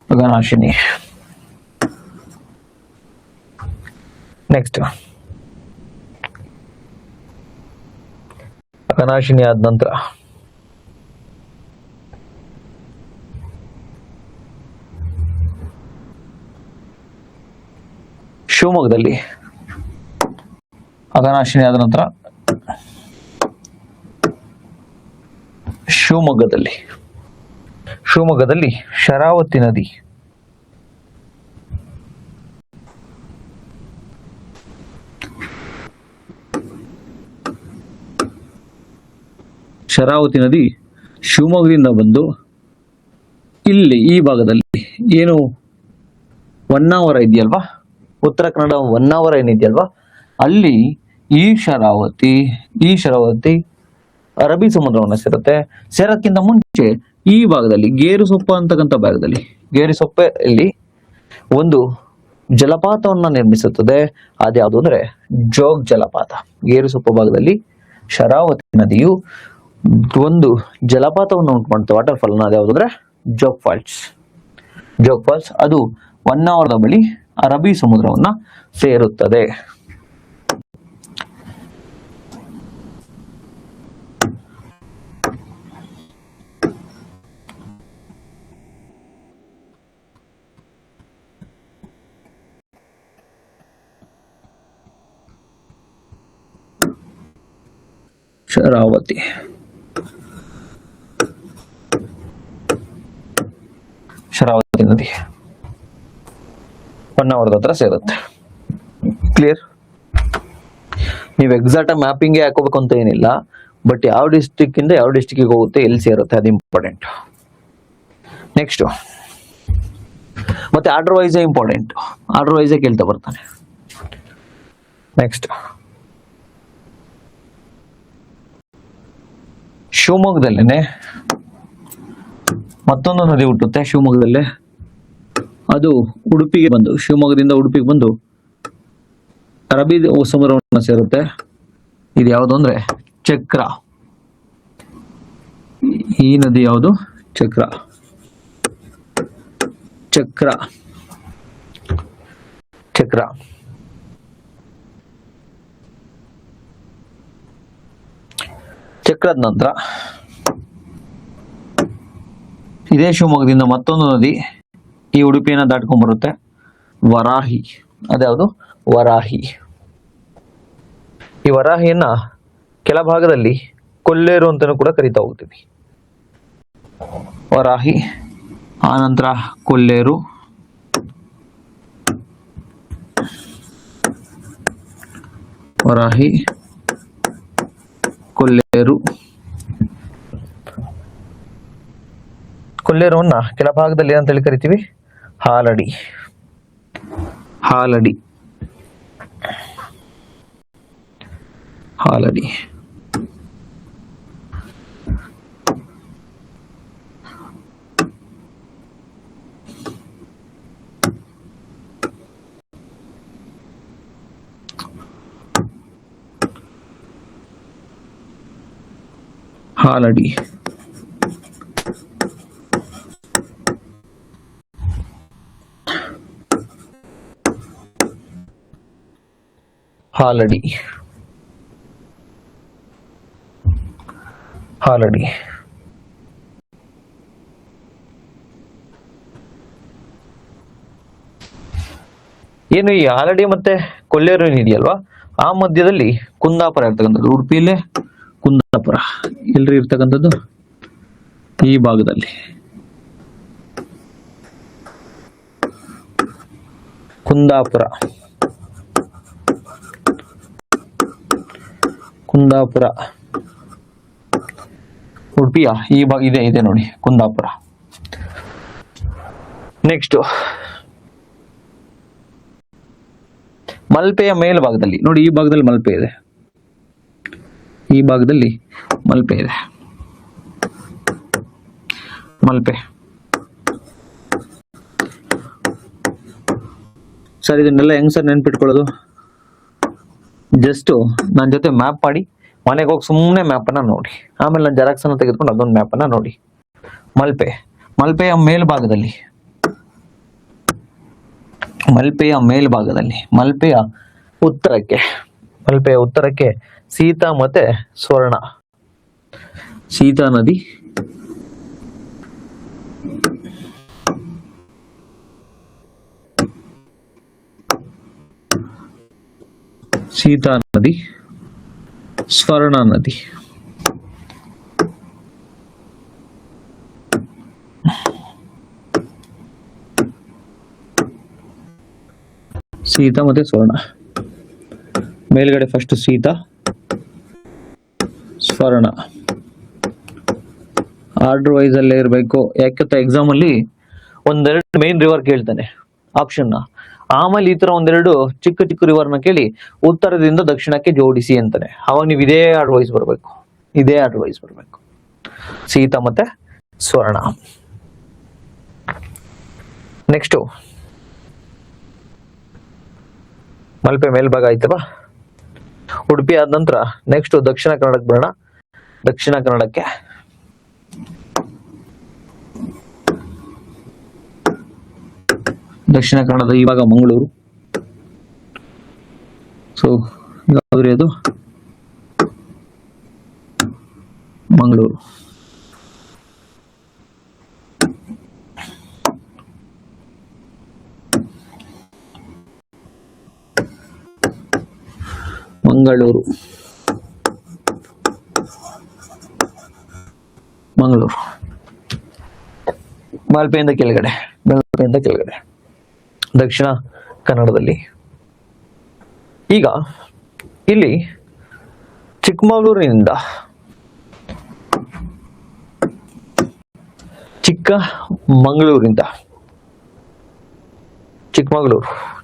ಅಘನಾಶಿನಿ. ನೆಕ್ಸ್ಟ್ ಅಘನಾಶಿನಿ ಆದ ನಂತರ ಶಿವಮೊಗ್ಗದಲ್ಲಿ, ಅಘನಾಶಿನಿ ಆದ ನಂತರ ಶಿವಮೊಗ್ಗದಲ್ಲಿ ಶರಾವತಿ ನದಿ. ಶರಾವತಿ ನದಿ ಶಿವಮೊಗ್ಗದಿಂದ ಬಂದು ಇಲ್ಲಿ ಈ ಭಾಗದಲ್ಲಿ ಏನು ಹೊನ್ನಾವರ ಇದೆಯಲ್ವಾ, ಉತ್ತರ ಕನ್ನಡ ಹೊನ್ನಾವರ ಏನಿದೆಯಲ್ವಾ, ಅಲ್ಲಿ ಈ ಶರಾವತಿ ಅರಬ್ಬಿ ಸಮುದ್ರವನ್ನು ಸೇರುತ್ತೆ. ಸೇರೋಕ್ಕಿಂತ ಮುಂಚೆ ಈ ಭಾಗದಲ್ಲಿ ಗೇರುಸೊಪ್ಪ ಅಂತಕ್ಕಂಥ ಭಾಗದಲ್ಲಿ, ಗೇರುಸೊಪ್ಪೆಯಲ್ಲಿ ಒಂದು ಜಲಪಾತವನ್ನ ನಿರ್ಮಿಸುತ್ತದೆ. ಅದ್ಯಾವುದು ಅಂದ್ರೆ ಜೋಗ್ ಜಲಪಾತ. ಗೇರುಸೊಪ್ಪ ಭಾಗದಲ್ಲಿ ಶರಾವತಿ ನದಿಯು ಒಂದು ಜಲಪಾತವನ್ನು ಉಂಟು ಮಾಡುತ್ತೆ, ವಾಟರ್ ಫಾಲ್. ಅದ್ಯಾವುದು ಅಂದ್ರೆ ಜೋಗ್ ಫಾಲ್ಸ್. ಜೋಗ್ ಫಾಲ್ಸ್ ಅದು ಹೊನ್ನಾವರದ ಬಳಿ ಅರಬ್ಬಿ ಸಮುದ್ರವನ್ನ ಸೇರುತ್ತದೆ. ಶರಾವತಿ. ಶರಾವತಿ ನದಿ ಹೊನ್ನಾವರದ ಹತ್ರ ಸೇರುತ್ತೆ. ಕ್ಲಿಯರ್? ನೀವು ಎಕ್ಸಾಕ್ಟ್ ಮ್ಯಾಪಿಂಗ್ ಹಾಕೋಬೇಕು ಅಂತ ಏನಿಲ್ಲ, ಬಟ್ ಯಾವ ಡಿಸ್ಟಿಕ್ ಇಂದ ಯಾವ ಡಿಸ್ಟಿಕ್ಗೆ ಹೋಗುತ್ತೆ, ಎಲ್ಲಿ ಸೇರುತ್ತೆ, ಅದು ಇಂಪಾರ್ಟೆಂಟ್. ನೆಕ್ಸ್ಟ್ ಮತ್ತೆ ಆರ್ಡರ್ ವೈಸೇ ಇಂಪಾರ್ಟೆಂಟ್, ಆರ್ಡರ್ ವೈಸೇ ಕೇಳ್ತಾ ಬರ್ತಾನೆ. ನೆಕ್ಸ್ಟ್ ಶಿವಮೊಗ್ಗದಲ್ಲೇನೆ ಮತ್ತೊಂದು ನದಿ ಹುಟ್ಟುತ್ತೆ ಶಿವಮೊಗ್ಗದಲ್ಲೇ, ಅದು ಉಡುಪಿಗೆ ಬಂದು, ಶಿವಮೊಗ್ಗದಿಂದ ಉಡುಪಿಗೆ ಬಂದು ಅರಬ್ಬಿ ಸಮುದ್ರವನ್ನು ಸೇರುತ್ತೆ. ಇದು ಯಾವುದು ಅಂದ್ರೆ ಚಕ್ರ. ಈ ನದಿ ಯಾವುದು? ಚಕ್ರ. ಚಕ್ರ ಚಕ್ರ ಚಕ್ರದ ನಂತರ ಇದೇ ಶಿವಮೊಗ್ಗದಿಂದ ಮತ್ತೊಂದು ನದಿ ಈ ಉಡುಪಿಯನ್ನ ದಾಟ್ಕೊಂಡ್ ಬರುತ್ತೆ, ವರಾಹಿ. ಅದ್ಯಾವುದು? ವರಾಹಿ. ಈ ವರಾಹಿಯನ್ನ ಕೆಲ ಭಾಗದಲ್ಲಿ ಕೊಲ್ಲೇರು ಅಂತಾನೂ ಕೂಡ ಕರಿತಾ ಹೋಗ್ತೀವಿ. ವರಾಹಿ, ಆನಂತರ ಕೊಲ್ಲೇರು, ವರಾಹಿ, ಕೊಲ್ಲೇರು. ಕೊಲ್ಲೇರುವನ್ನ ಕೆಲ ಭಾಗದಲ್ಲಿ ಏನಂತೇಳಿ ಕರಿತೀವಿ? ಹಾಲಡಿ. ಹಾಲಡಿ. ಹಾಲಡಿ. ಹಾಲಡಿ. ಹಾಲಡಿ. ಹಾಲಡಿ. ಏನು ಈ ಹಾಲಡಿ ಮತ್ತೆ ಕೊಲ್ಲೇರು ಇದೆಯಲ್ವಾ, ಆ ಮಧ್ಯದಲ್ಲಿ ಕುಂದಾಪುರ ಇರ್ತಕ್ಕಂಥದ್ದು. ಉಡುಪಿಯಲ್ಲೇ ಕುಂದಾಪುರ ಎಲ್ರಿ ಇರ್ತಕ್ಕಂಥದ್ದು? ಈ ಭಾಗದಲ್ಲಿ ಕುಂದಾಪುರ. ಕುಂದಾಪುರ ಉಡುಪಿಯ ಈ ಭಾಗ ಇದೆ ಇದೆ ನೋಡಿ, ಕುಂದಾಪುರ. ನೆಕ್ಸ್ಟ್ ಮಲ್ಪೆಯ ಮೇಲ್ಭಾಗದಲ್ಲಿ ನೋಡಿ, ಈ ಭಾಗದಲ್ಲಿ ಮಲ್ಪೆ ಇದೆ, ಈ ಭಾಗದಲ್ಲಿ ಮಲ್ಪೆ ಇದೆ. ಮಲ್ಪೆ ಸರ್, ಇದನ್ನೆಲ್ಲ ಹೆಂಗ್ ಸರ್ ನೆನ್ಪಿಟ್ಕೊಳ್ಳೋದು? ಜಸ್ಟ್ ನನ್ನ ಜೊತೆ ಮ್ಯಾಪ್ ಮಾಡಿ ಮನೆಗೆ ಹೋಗಿ ಸುಮ್ಮನೆ ಮ್ಯಾಪ್ ಅನ್ನ ನೋಡಿ, ಆಮೇಲೆ ನಾನು ಜೆರಾಕ್ಸ್ ಅನ್ನ ತೆಗೆದುಕೊಂಡು ಅದೊಂದು ಮ್ಯಾಪ್ ಅನ್ನ ನೋಡಿ. ಮಲ್ಪೆ, ಮಲ್ಪೆಯ ಮೇಲ್ಭಾಗದಲ್ಲಿ, ಮಲ್ಪೆಯ ಮೇಲ್ಭಾಗದಲ್ಲಿ, ಮಲ್ಪೆಯ ಉತ್ತರಕ್ಕೆ, ಮಲ್ಪೆಯ ಉತ್ತರಕ್ಕೆ ಸೀತಾ ಮತ್ತೆ ಸ್ವರ್ಣ. ಸೀತಾ ನದಿ, ಸೀತಾ ನದಿ, ಸ್ವರ್ಣ ನದಿ. ಸೀತಾ ಮತ್ತೆ ಸ್ವರ್ಣ. ಮೇಲ್ಗಡೆ ಫಸ್ಟ್ ಸೀತಾ, ಸ್ವರ್ಣ. ಆರ್ಡರ್ ವೈಸ್ ಅಲ್ಲೇ ಇರಬೇಕು. ಯಾಕೆ ಎಕ್ಸಾಮ್ ಅಲ್ಲಿ ಒಂದೆರಡು ಮೇನ್ ರಿವರ್ ಕೇಳ್ತಾನೆ ಆಪ್ಷನ್, ಆಮೇಲೆ ಈ ತರ ಒಂದೆರಡು ಚಿಕ್ಕ ಚಿಕ್ಕ ರಿವರ್ನ ಕೇಳಿ ಉತ್ತರದಿಂದ ದಕ್ಷಿಣಕ್ಕೆ ಜೋಡಿಸಿ ಅಂತಾನೆ. ಅವಾಗ ನೀವು ಇದೇ ಆರ್ಡರ್ ವೈಸ್ ಬರಬೇಕು, ಇದೇ ಆರ್ಡರ್ ವೈಸ್ ಬರಬೇಕು. ಸೀತಾ ಮತ್ತೆ ಸ್ವರ್ಣ. ನೆಕ್ಸ್ಟ್ ಮಲ್ಪೆ ಮೇಲ್ಭಾಗ ಆಯ್ತವಾ, ಉಡುಪಿ ಆದ ನಂತರ ನೆಕ್ಸ್ಟ್ ದಕ್ಷಿಣ ಕನ್ನಡಕ್ಕೆ ಬರೋಣ. ದಕ್ಷಿಣ ಕನ್ನಡಕ್ಕೆ ದಕ್ಷಿಣ ಕನ್ನಡದ ಇವಾಗ ಮಂಗಳೂರು. ಸೊ ಯಾವ್ದ್ರಿ ಅದು? ಮಂಗಳೂರು. ಮಂಗಳೂರು. ಮಂಗಳೂರು. ಮಲ್ಪೆಯಿಂದ ಕೆಳಗಡೆ, ಮಲ್ಪೆಯಿಂದ ಕೆಳಗಡೆ ದಕ್ಷಿಣ ಕನ್ನಡದಲ್ಲಿ ಈಗ ಇಲ್ಲಿ ಚಿಕ್ಕಮಗಳೂರಿನಿಂದ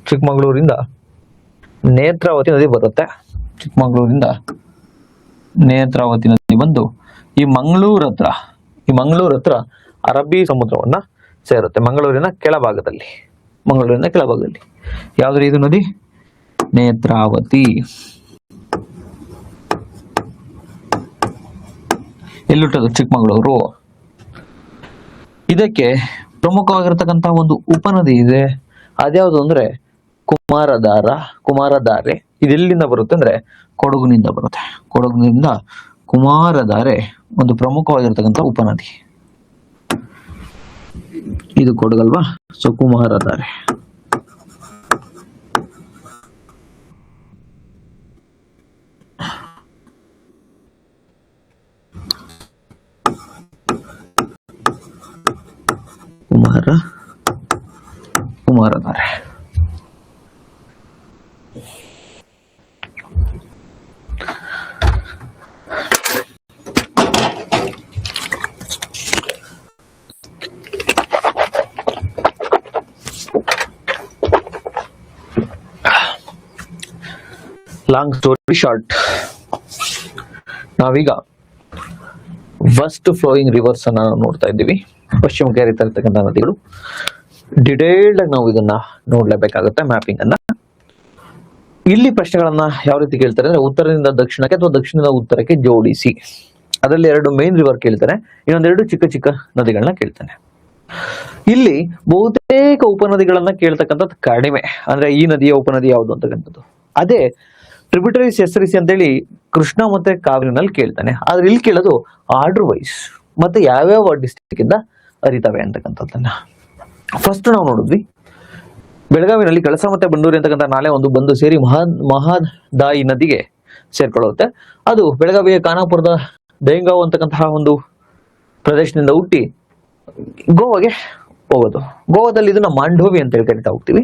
ಚಿಕ್ಕಮಗಳೂರಿಂದ ನೇತ್ರಾವತಿ ನದಿ ಬರುತ್ತೆ. ಚಿಕ್ಕಮಗಳೂರಿಂದ ನೇತ್ರಾವತಿ ನದಿ ಬಂದು ಈ ಮಂಗಳೂರು ಹತ್ರ ಅರಬ್ಬಿ ಸಮುದ್ರವನ್ನ ಸೇರುತ್ತೆ. ಮಂಗಳೂರಿನ ಕೆಳಭಾಗದಲ್ಲಿ ಯಾವ್ದು ಇದು ನದಿ? ನೇತ್ರಾವತಿ. ಎಲ್ಲುಟ್ಟದು? ಚಿಕ್ಕಮಗಳೂರು. ಇದಕ್ಕೆ ಪ್ರಮುಖವಾಗಿರ್ತಕ್ಕಂತಹ ಒಂದು ಉಪನದಿ ಇದೆ. ಅದ್ಯಾವುದು ಅಂದ್ರೆ ಕುಮಾರಧಾರೆ. ಇದೆಲ್ಲಿಂದ ಬರುತ್ತೆ ಅಂದ್ರೆ ಕೊಡಗಿನಿಂದ ಬರುತ್ತೆ. ಕೊಡಗಿನಿಂದ ಕುಮಾರಧಾರೆ ಒಂದು ಪ್ರಮುಖವಾಗಿರ್ತಕ್ಕಂಥ ಉಪನದಿ. ಇದು ಕೊಡಗಲ್ವಾ? So Kumaradhara. Kumaradhara. Long story short, ನಾವೀಗ ಫಸ್ಟ್ ಫ್ಲೋಯಿಂಗ್ ರಿವರ್ಸ್ ಅನ್ನ ನೋಡ್ತಾ ಇದ್ದೀವಿ. ಪಶ್ಚಿಮಕ್ಕೆ ಹರಿತಾ ಇರ್ತಕ್ಕಂಥ ನದಿಗಳು. ಡಿಟೇಲ್ಡ್ ಆಗಿ ನಾವು ಇದನ್ನ ನೋಡ್ಲೇಬೇಕಾಗುತ್ತೆ ಮ್ಯಾಪಿಂಗ್ ಅನ್ನ. ಇಲ್ಲಿ ಪ್ರಶ್ನೆಗಳನ್ನ ಯಾವ ರೀತಿ ಕೇಳ್ತಾರೆ ಅಂದ್ರೆ ಉತ್ತರದಿಂದ ದಕ್ಷಿಣಕ್ಕೆ ಅಥವಾ ದಕ್ಷಿಣದಿಂದ ಉತ್ತರಕ್ಕೆ ಜೋಡಿಸಿ. ಅದರಲ್ಲಿ 2 ಮೇನ್ ರಿವರ್ ಕೇಳ್ತಾನೆ, ಇನ್ನೊಂದೆರಡು ಚಿಕ್ಕ ಚಿಕ್ಕ ನದಿಗಳನ್ನ ಕೇಳ್ತಾನೆ. ಇಲ್ಲಿ ಬಹುತೇಕ ಉಪನದಿಗಳನ್ನ ಕೇಳ್ತಕ್ಕಂಥದ್ದು ಕಡಿಮೆ. ಅಂದ್ರೆ ಈ ನದಿಯ ಉಪನದಿ ಯಾವುದು ಅಂತಕ್ಕಂಥದ್ದು. ಅದೇ ಟ್ರಿಬ್ಯೂಟರೀಸ್ ಹೆಸರಿಸಿ ಅಂತೇಳಿ ಕೃಷ್ಣ ಮತ್ತೆ ಕಾವೇರಿನಲ್ಲಿ ಕೇಳ್ತಾನೆ. ಆದ್ರೆ ಇಲ್ಲಿ ಕೇಳೋದು ಆರ್ಡರ್ ವೈಸ್ ಮತ್ತೆ ಯಾವ್ಯಾವ ಡಿಸ್ಟ್ರಿಕ್ಟ್ ಇಂದ ಹರಿತವೆ ಅಂತಕ್ಕಂಥದ್ದನ್ನ. ಫಸ್ಟ್ ನಾವು ನೋಡಿದ್ವಿ ಬೆಳಗಾವಿನಲ್ಲಿ ಕಳಸಾ ಮತ್ತೆ ಬಂಡೂರಿ ಅಂತಕ್ಕಂಥ ನಾಲೆ ಒಂದು ಬಂದು ಸೇರಿ ಮಹದಾಯಿ ನದಿಗೆ ಸೇರ್ಕೊಳ್ಳುತ್ತೆ. ಅದು ಬೆಳಗಾವಿಯ ಖಾನಾಪುರದ ದೈಂಗಾವ್ ಅಂತಕ್ಕಂತಹ ಒಂದು ಪ್ರದೇಶದಿಂದ ಹುಟ್ಟಿ ಗೋವಾಗೆ ಹೋಗೋದು. ಗೋವಾದಲ್ಲಿ ಇದನ್ನ ಮಾಂಡೋವಿ ಅಂತ ಹೇಳಿ ಕರಿತಾ ಹೋಗ್ತೀವಿ.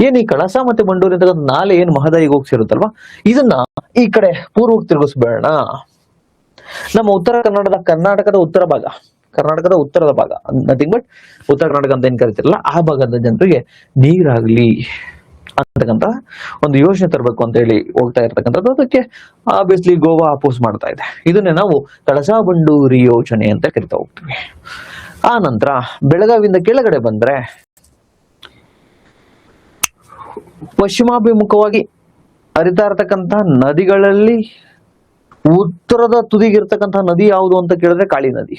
ಏನ್ ಈ ಕಳಸಾ ಮತ್ತೆ ಬಂಡೂರಿ ಅಂತಕ್ಕಂಥ ನಾಲೆ ಏನ್ ಮಹದಾಯಿಗೆ ಹೋಗಿ ಸೇರುತ್ತಲ್ವಾ, ಇದನ್ನ ಈ ಕಡೆ ಪೂರ್ವಕ್ಕೆ ತಿರುಗಿಸ್ಬೇಡ. ನಮ್ಮ ಕರ್ನಾಟಕದ ಉತ್ತರದ ಭಾಗ ನಥಿಂಗ್ ಬಟ್ ಉತ್ತರ ಕರ್ನಾಟಕ ಅಂತ ಏನ್ ಕರಿತಿರಲ್ಲ ಆ ಭಾಗದ ಜನರಿಗೆ ನೀರಾಗ್ಲಿ ಅಂತಕ್ಕಂತ ಒಂದು ಯೋಜನೆ ತರಬೇಕು ಅಂತ ಹೇಳಿ ಹೋಗ್ತಾ ಇರ್ತಕ್ಕಂಥದ್ದು. ಅದಕ್ಕೆ ಆಬ್ವಿಯಸ್ಲಿ ಗೋವಾ ಅಪೋಸ್ ಮಾಡ್ತಾ ಇದೆ. ಇದನ್ನೇ ನಾವು ಕಳಸಾ ಬಂಡೂರಿ ಯೋಜನೆ ಅಂತ ಕರಿತಾ ಹೋಗ್ತೀವಿ. ಆ ನಂತರ ಬೆಳಗಾವಿಯಿಂದ ಕೆಳಗಡೆ ಬಂದ್ರೆ ಪಶ್ಚಿಮಾಭಿಮುಖವಾಗಿ ಹರಿತಾ ಇರತಕ್ಕಂತ ನದಿಗಳಲ್ಲಿ ಉತ್ತರದ ತುದಿಗಿರ್ತಕ್ಕಂತಹ ನದಿ ಯಾವುದು ಅಂತ ಕೇಳಿದ್ರೆ ಕಾಳಿ ನದಿ.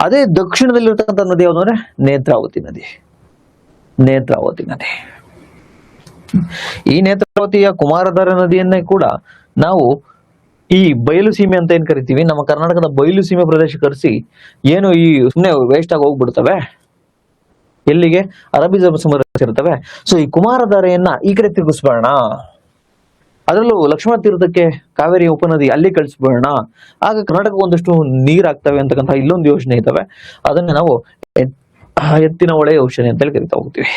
ಅದೇ ದಕ್ಷಿಣದಲ್ಲಿರ್ತಕ್ಕಂಥ ನದಿ ಯಾವುದು ಅಂದ್ರೆ ನೇತ್ರಾವತಿ ನದಿ. ಈ ನೇತ್ರಾವತಿಯ ಕುಮಾರಧಾರ ನದಿಯನ್ನೇ ಕೂಡ ನಾವು ಈ ಬಯಲು ಸೀಮೆ ಅಂತ ಏನ್ ಕರಿತೀವಿ, ನಮ್ಮ ಕರ್ನಾಟಕದ ಬಯಲು ಸೀಮೆ ಪ್ರದೇಶ ಕರೆಸಿ ಏನು ಈ ಸುಮ್ಮನೆ ವೇಸ್ಟ್ ಆಗಿ ಹೋಗ್ಬಿಡ್ತವೆ, ಎಲ್ಲಿಗೆ ಅರಬ್ಬಿ ಸಮುದ್ರ ಇರ್ತವೆ. ಸೊ ಈ ಕುಮಾರಧಾರೆಯನ್ನ ಈ ಕಡೆ ತಿರುಗಿಸ್ಬೇಡ, ಅದರಲ್ಲೂ ಲಕ್ಷ್ಮಣ ತೀರ್ಥಕ್ಕೆ ಕಾವೇರಿ ಉಪನದಿ ಅಲ್ಲಿ ಕಳಿಸ್ಬೇಡ, ಆಗ ಕರ್ನಾಟಕ ಒಂದಷ್ಟು ನೀರಾಗ್ತವೆ ಅಂತಕ್ಕಂಥ ಇಲ್ಲೊಂದು ಯೋಜನೆ ಇದ್ದಾವೆ. ಅದನ್ನ ನಾವು ಎತ್ತಿನ ಹೊಳೆ ಯೋಜನೆ ಅಂತೇಳಿ ಕರಿತಾ ಹೋಗ್ತೀವಿ.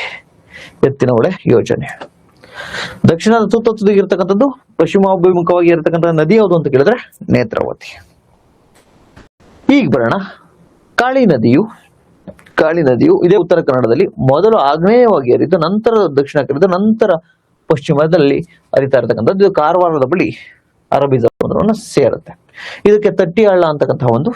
ಎತ್ತಿನ ಹೊಳೆ ಯೋಜನೆ. ದಕ್ಷಿಣದ ತುದಿಗಿರ್ತಕ್ಕಂಥದ್ದು ಪಶ್ಚಿಮಾಭಿಮುಖವಾಗಿ ಇರತಕ್ಕಂಥ ನದಿ ಯಾವುದು ಅಂತ ಕೇಳಿದ್ರೆ ನೇತ್ರಾವತಿ. ಈಗ ಬರೋಣ ಕಾಳಿ ನದಿಯು ಇದೇ ಉತ್ತರ ಕನ್ನಡದಲ್ಲಿ ಮೊದಲು ಆಗ್ನೇಯವಾಗಿ ಹರಿದು ನಂತರ ದಕ್ಷಿಣಕ್ಕೆ ಹರಿದು ನಂತರ ಪಶ್ಚಿಮದಲ್ಲಿ ಹರಿತಾ ಇರತಕ್ಕಂಥದ್ದು. ಇದು ಕಾರವಾರದ ಬಳಿ ಅರಬ್ಬಿ ಸಮುದ್ರವನ್ನು ಸೇರುತ್ತೆ. ಇದಕ್ಕೆ ತಟ್ಟಿ ಹಳ್ಳ ಅಂತಕ್ಕಂತಹ ಒಂದು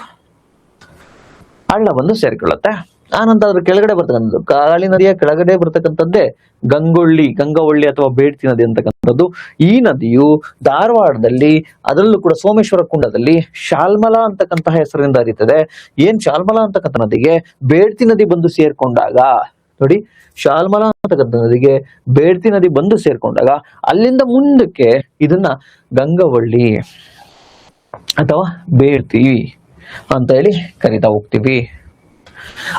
ಹಳ್ಳ ಬಂದು ಸೇರಿಕೊಳ್ಳುತ್ತೆ. ಆನಂತರ ಅದ್ರ ಕೆಳಗಡೆ ಬರ್ತಕ್ಕಂಥದ್ದು ಕಾಳಿ ನದಿಯ ಕೆಳಗಡೆ ಬರ್ತಕ್ಕಂಥದ್ದೇ ಗಂಗವಳ್ಳಿ ಅಥವಾ ಬೇಡ್ತಿ ನದಿ ಅಂತಕ್ಕಂಥದ್ದು. ಈ ನದಿಯು ಧಾರವಾಡದಲ್ಲಿ, ಅದರಲ್ಲೂ ಕೂಡ ಸೋಮೇಶ್ವರ ಕುಂಡದಲ್ಲಿ ಶಾಲ್ಮಲಾ ಅಂತಕ್ಕಂತಹ ಹೆಸರಿನಿಂದ ಹರಿತದೆ. ಏನ್ ಶಾಲ್ಮಲಾ ಅಂತಕ್ಕಂಥ ನದಿಗೆ ಬೇಡ್ತಿ ನದಿ ಬಂದು ಸೇರ್ಕೊಂಡಾಗ ನೋಡಿ, ಶಾಲ್ಮಲಾ ಅಂತಕ್ಕಂಥ ನದಿಗೆ ಬೇಡ್ತಿ ನದಿ ಬಂದು ಸೇರ್ಕೊಂಡಾಗ ಅಲ್ಲಿಂದ ಮುಂದಕ್ಕೆ ಇದನ್ನ ಗಂಗವಳ್ಳಿ ಅಥವಾ ಬೇಡ್ತಿ ಅಂತ ಹೇಳಿ ಕರಿತಾ ಹೋಗ್ತೀವಿ.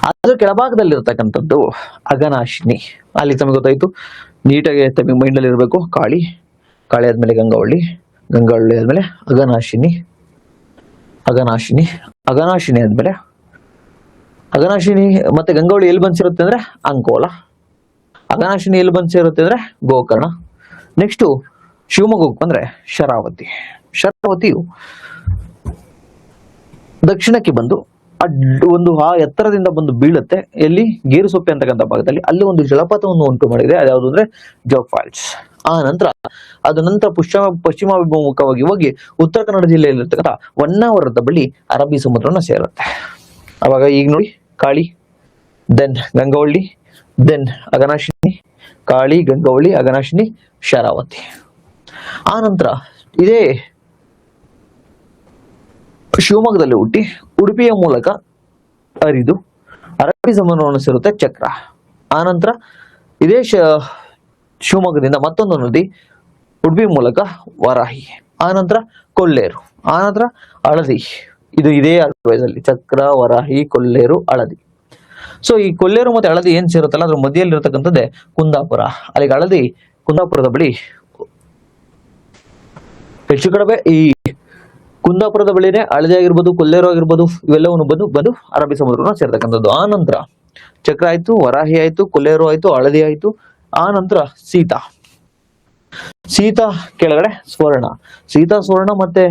ಅದ್ರ ಕೆಳಭಾಗದಲ್ಲಿರ್ತಕ್ಕಂಥದ್ದು ಅಘನಾಶಿನಿ. ಅಲ್ಲಿ ತಮಗೆ ಗೊತ್ತಾಯ್ತು, ನೀಟಾಗಿ ತಮಗೆ ಮೈಂಡ್ ಅಲ್ಲಿ ಇರಬೇಕು. ಕಾಳಿ ಆದ್ಮೇಲೆ ಗಂಗಾವಳ್ಳಿ ಆದ್ಮೇಲೆ ಅಘನಾಶಿನಿ ಆದ್ಮೇಲೆ ಅಘನಾಶಿನಿ ಮತ್ತೆ ಗಂಗಾವಳಿ ಎಲ್ಲಿ ಬಂದು ಸೇರುತ್ತೆ ಅಂದ್ರೆ ಅಂಕೋಲ. ಅಘನಾಶಿನಿ ಎಲ್ಲಿ ಬಂದು ಸೇರುತ್ತೆ ಅಂದ್ರೆ ಗೋಕರ್ಣ. ನೆಕ್ಸ್ಟ್ ಶಿವಮೊಗ್ಗಕ್ಕೆ ಬಂದ್ರೆ ಶರಾವತಿ. ಶರಾವತಿಯು ದಕ್ಷಿಣಕ್ಕೆ ಬಂದು ಒಂದು ಆ ಎತ್ತರದಿಂದ ಬಂದು ಬೀಳುತ್ತೆ ಎಲ್ಲಿ, ಗೇರುಸೊಪ್ಪೆ ಅಂತಕ್ಕಂಥ ಭಾಗದಲ್ಲಿ. ಅಲ್ಲಿ ಒಂದು ಜಲಪಾತವನ್ನು ಉಂಟು ಮಾಡಿದೆ, ಅದ್ಯಾವುದು ಅಂದ್ರೆ ಜೋಗ್ ಫಾಲ್ಸ್. ಆ ನಂತರ ಪಶ್ಚಿಮಾಭಿಮುಖವಾಗಿ ಹೋಗಿ ಉತ್ತರ ಕನ್ನಡ ಜಿಲ್ಲೆಯಲ್ಲಿರ್ತಕ್ಕಂಥ ಹೊನ್ನಾವರದ ಬಳಿ ಅರಬ್ಬಿ ಸಮುದ್ರನ ಸೇರುತ್ತೆ. ಅವಾಗ ಈಗ ನೋಡಿ, ಕಾಳಿ, ದೆನ್ ಗಂಗಾವಳಿ, ದೆನ್ ಅಘನಾಶಿನಿ, ಕಾಳಿ, ಗಂಗಾವಳಿ, ಅಘನಾಶಿನಿ, ಶರಾವತಿ. ಆ ನಂತರ ಇದೇ ಶಿವಮೊಗ್ಗದಲ್ಲಿ ಹುಟ್ಟಿ ಉಡುಪಿಯ ಮೂಲಕ ಹರಿದು ಅರಬ್ಬಿ ಸಮುದ್ರವನ್ನು ಸೇರುತ್ತೆ ಚಕ್ರ. ಆನಂತರ ಇದೇ ಶಿವಮೊಗ್ಗದಿಂದ ಮತ್ತೊಂದು ನದಿ ಉಡುಪಿ ಮೂಲಕ ವರಾಹಿ, ಆನಂತರ ಕೊಲ್ಲೇರು, ಆನಂತರ ಹಳದಿ. ಇದು ಇದೇ ಅಡ್ವೈಸಲ್ಲಿ ಚಕ್ರ, ವರಾಹಿ, ಕೊಲ್ಲೇರು, ಹಳದಿ. ಸೊ ಈ ಕೊಲ್ಲೇರು ಮತ್ತೆ ಹಳದಿ ಏನ್ ಸೇರುತ್ತಲ್ಲ ಅದ್ರ ಮಧ್ಯದಲ್ಲಿ ಇರತಕ್ಕಂಥದ್ದೇ ಕುಂದಾಪುರ. ಅಲ್ಲಿಗೆ ಹಳದಿ ಕುಂದಾಪುರದ ಬಳಿ ಹೆಚ್ಚು ಕಡಿಮೆ ಈ ಕುಂದಾಪುರದ ಬಳಿನೇ ಹಳದಿ ಆಗಿರ್ಬೋದು, ಕೊಲ್ಲೇರು ಆಗಿರ್ಬೋದು, ಇವೆಲ್ಲವನ್ನು ಬಂದು ಅರಬ್ಬಿ ಸಮುದ್ರನ ಸೇರ್ತಕ್ಕಂಥದ್ದು. ಆ ನಂತರ ಚಕ್ರ ಆಯ್ತು, ವರಾಹಿ ಆಯ್ತು, ಕೊಲ್ಲೇರು ಆಯ್ತು, ಹಳದಿ ಆಯ್ತು. ಆ ನಂತರ ಸೀತಾ ಕೆಳಗಡೆ ಸ್ವರ್ಣ. ಸೀತಾ, ಸ್ವರ್ಣ ಮತ್ತೆ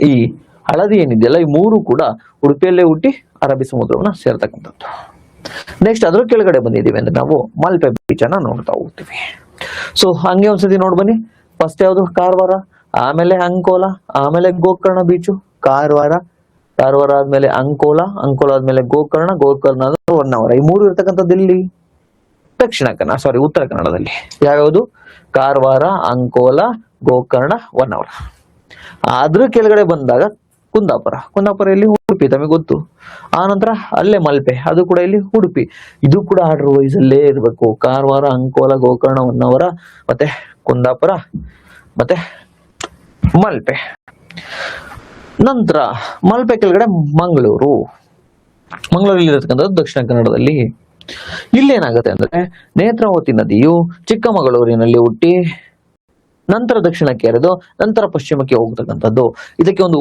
ಈ ಹಳದಿ ಏನಿದೆಯಲ್ಲ, ಈ ಮೂರು ಕೂಡ ಉಡುಪಿಯಲ್ಲೇ ಹುಟ್ಟಿ ಅರಬ್ಬಿ ಸಮುದ್ರವನ್ನ ಸೇರ್ತಕ್ಕಂಥದ್ದು. ನೆಕ್ಸ್ಟ್ ಅದ್ರ ಕೆಳಗಡೆ ಬಂದಿದ್ದೀವಿ ಅಂದ್ರೆ ನಾವು ಮಲ್ಪೆ ಬೀಚ್ ಅನ್ನ ನೋಡ್ತಾ ಹೋಗ್ತೀವಿ. ಸೊ ಹಂಗೆ ಒಂದ್ಸತಿ ನೋಡ್ ಬನ್ನಿ. ಫಸ್ಟ್ ಯಾವುದು ಕಾರವಾರ, ಆಮೇಲೆ ಅಂಕೋಲ, ಆಮೇಲೆ ಗೋಕರ್ಣ ಬೀಚು. ಕಾರವಾರ ಆದ್ಮೇಲೆ ಅಂಕೋಲ ಆದ್ಮೇಲೆ ಗೋಕರ್ಣ ಆದ್ಮೇಲೆ ಹೊನ್ನಾವರ. ಈ ಮೂರು ಇರ್ತಕ್ಕಂಥದ್ದು ಇಲ್ಲಿ ಉತ್ತರ ಕನ್ನಡದಲ್ಲಿ. ಯಾವ್ಯಾವುದು? ಕಾರವಾರ, ಅಂಕೋಲ, ಗೋಕರ್ಣ, ಹೊನ್ನಾವರ. ಅದ್ರ ಕೆಳಗಡೆ ಬಂದಾಗ ಕುಂದಾಪುರ ಇಲ್ಲಿ ಉಡುಪಿ, ತಮಗೆ ಗೊತ್ತು. ಆ ನಂತರ ಅಲ್ಲೇ ಮಲ್ಪೆ, ಅದು ಕೂಡ ಇಲ್ಲಿ ಉಡುಪಿ. ಇದು ಕೂಡ ಆರ್ಡರ್ ವೈಸ್ ಅಲ್ಲೇ ಇರಬೇಕು. ಕಾರವಾರ, ಅಂಕೋಲ, ಗೋಕರ್ಣ, ಹೊನ್ನಾವರ, ಮತ್ತೆ ಕುಂದಾಪುರ, ಮತ್ತೆ ಮಲ್ಪೆ. ನಂತರ ಮಲ್ಪೆ ಕೆಳಗಡೆ ಮಂಗಳೂರಲ್ಲಿ ಇರತಕ್ಕಂಥದ್ದು ದಕ್ಷಿಣ ಕನ್ನಡದಲ್ಲಿ. ಇಲ್ಲೇನಾಗುತ್ತೆ ಅಂದ್ರೆ ನೇತ್ರಾವತಿ ನದಿಯು ಚಿಕ್ಕಮಗಳೂರಿನಲ್ಲಿ ಹುಟ್ಟಿ ನಂತರ ದಕ್ಷಿಣಕ್ಕೆ ಹರಿದು ನಂತರ ಪಶ್ಚಿಮಕ್ಕೆ ಹೋಗ್ತಕ್ಕಂಥದ್ದು. ಇದಕ್ಕೆ ಒಂದು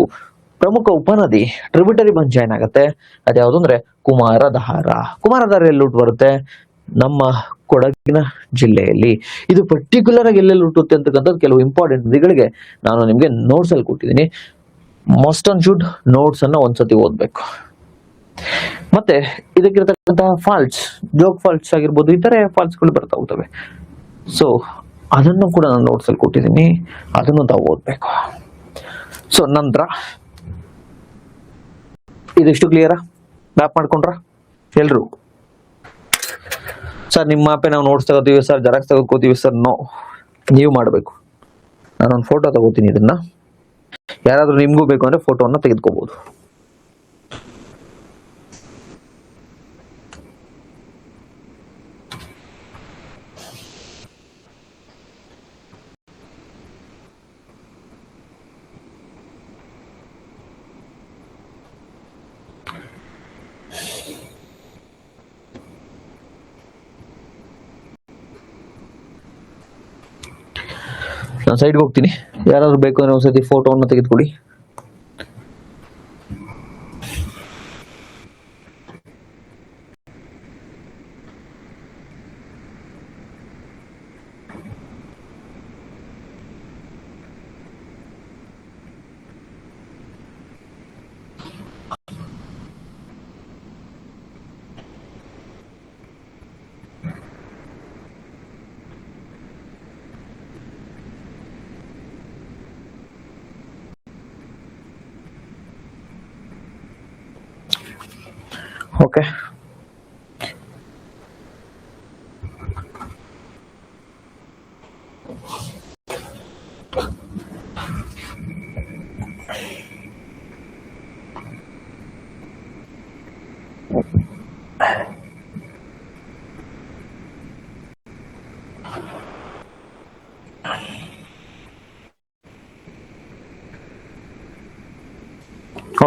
ಪ್ರಮುಖ ಉಪನದಿ ಟ್ರಿಬ್ಯೂಟರಿ ಬಂದು ಜಾಯ್ನ್ ಆಗುತ್ತೆ. ಅದ್ಯಾವುದು ಅಂದ್ರೆ ಕುಮಾರಧಾರ ಎಲ್ಲಿ ಹುಟ್ಟು ಬರುತ್ತೆ? ನಮ್ಮ ಕೊಡಗಿನ ಜಿಲ್ಲೆಯಲ್ಲಿ. ಇದು ಪರ್ಟಿಕ್ಯುಲರ್ ಆಗಿ ಎಲ್ಲೆಲ್ಲಿ ಹುಟ್ಟುತ್ತೆ ಅಂತಕ್ಕಂಥದ್ದು ಕೆಲವು ಇಂಪಾರ್ಟೆಂಟ್ ನದಿಗಳಿಗೆ ನಾನು ನಿಮ್ಗೆ ನೋಟ್ಸ್ ಅಲ್ಲಿ ಕೊಟ್ಟಿದ್ದೀನಿ. ಮಸ್ಟ್ ಅಂಡ್ ಶುಡ್ ನೋಟ್ಸ್ ಅನ್ನ ಒಂದ್ಸತಿ ಓದ್ಬೇಕು. ಮತ್ತೆ ಇದಕ್ಕಿರತಕ್ಕಂತಹ ಫಾಲ್ಸ್, ಜೋಗ್ ಫಾಲ್ಸ್ ಆಗಿರ್ಬೋದು, ಇತರೆ ಫಾಲ್ಸ್ಗಳು ಬರ್ತಾ ಹೋಗ್ತವೆ. ಸೊ ಅದನ್ನು ಕೂಡ ನಾನು ನೋಟ್ಸ್ ಅಲ್ಲಿ ಕೊಟ್ಟಿದ್ದೀನಿ, ಅದನ್ನು ತಾವು ಓದ್ಬೇಕು. ಸೊ ನಂತರ ಇದಿಷ್ಟು ಕ್ಲಿಯರಾ? ಮ್ಯಾಪ್ ಮಾಡ್ಕೊಂಡ್ರ ಎಲ್ರು? ಸರ್ ನಿಮ್ಮ ಮ್ಯಾಪೇ ನಾವು ನೋಟ್ಸ್ ತಗೋತೀವಿ ಸರ್, ಜೆರಾಕ್ಸ್ ತಗೋತೀವಿ ಸರ್. ನೋ, ನೀವು ಮಾಡಬೇಕು. ನಾನೊಂದು ಫೋಟೋ ತಗೋತೀನಿ. ಇದನ್ನ ಯಾರಾದ್ರೂ ನಿಮ್ಗೂ ಬೇಕು ಅಂದ್ರೆ ಫೋಟೋವನ್ನ ತೆಗೆದುಕೋಬಹುದು. ನಾನು ಸೈಡ್ಗೆ ಹೋಗ್ತೀನಿ. ಯಾರಾದ್ರೂ ಬೇಕು ಅಂದ್ರೆ ಒಂದ್ಸತಿ ಫೋಟೋವನ್ನು ತೆಗೆದುಕೊಳ್ಳಿ. Okay,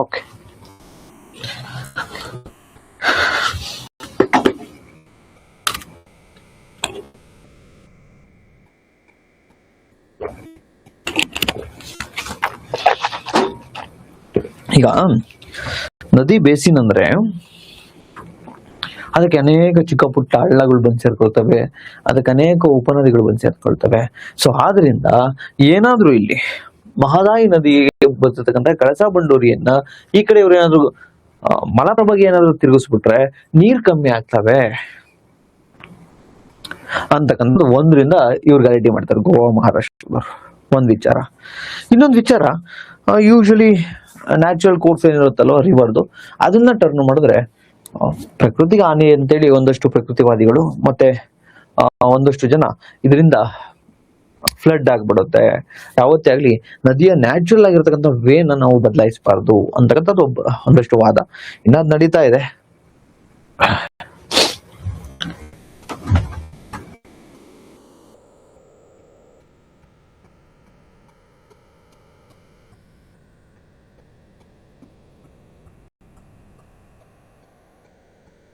okay. ಈಗ ನದಿ ಬೇಸಿನ್ ಅಂದ್ರೆ ಅದಕ್ಕೆ ಅನೇಕ ಚಿಕ್ಕ ಪುಟ್ಟ ಹಳ್ಳಗಳು ಬಂದು ಸೇರ್ಕೊಳ್ತವೆ, ಅದಕ್ಕೆ ಅನೇಕ ಉಪನದಿಗಳು ಬಂದು ಸೇರ್ಕೊಳ್ತವೆ. ಸೊ ಆದ್ರಿಂದ ಏನಾದ್ರೂ ಇಲ್ಲಿ ಮಹದಾಯಿ ನದಿಗೆ ಬರ್ತಿರ್ತಕ್ಕಂಥ ಕಳಸಾ ಬಂಡೂರಿಯನ್ನ ಈ ಕಡೆ ಇವ್ರು ಏನಾದ್ರು ಮಲಪ್ರಭಾಗೆ ಏನಾದ್ರು ತಿರುಗಿಸ್ಬಿಟ್ರೆ ನೀರ್ ಕಮ್ಮಿ ಆಗ್ತವೆ ಅಂತಕ್ಕಂಥದ್ದು ಒಂದರಿಂದ ಇವ್ರು ಗ್ಯಾರಂಟಿ ಮಾಡ್ತಾರೆ ಗೋವಾ ಮಹಾರಾಷ್ಟ್ರದವರು. ಒಂದ್ ವಿಚಾರ. ಇನ್ನೊಂದು ವಿಚಾರ, ಯೂಶಲಿ ನ್ಯಾಚುರಲ್ ಕೋರ್ಸ್ ಏನಿರುತ್ತಲ್ಲೋ ರಿವರ್ದು, ಅದನ್ನ ಟರ್ನ್ ಮಾಡಿದ್ರೆ ಪ್ರಕೃತಿಗೆ ಹಾನಿ ಅಂತೇಳಿ ಒಂದಷ್ಟು ಪ್ರಕೃತಿವಾದಿಗಳು ಮತ್ತೆ ಒಂದಷ್ಟು ಜನ ಇದರಿಂದ ಫ್ಲಡ್ ಆಗ್ಬಿಡುತ್ತೆ, ಯಾವತ್ತೇ ಆಗ್ಲಿ ನದಿಯ ನ್ಯಾಚುರಲ್ ಆಗಿರ್ತಕ್ಕಂಥ ವೇನ ನಾವು ಬದಲಾಯಿಸಬಾರ್ದು ಅಂತಕ್ಕಂಥದ್ದು ಒಂದಷ್ಟು ವಾದ ಇನ್ನಾದ್ ನಡೀತಾ ಇದೆ.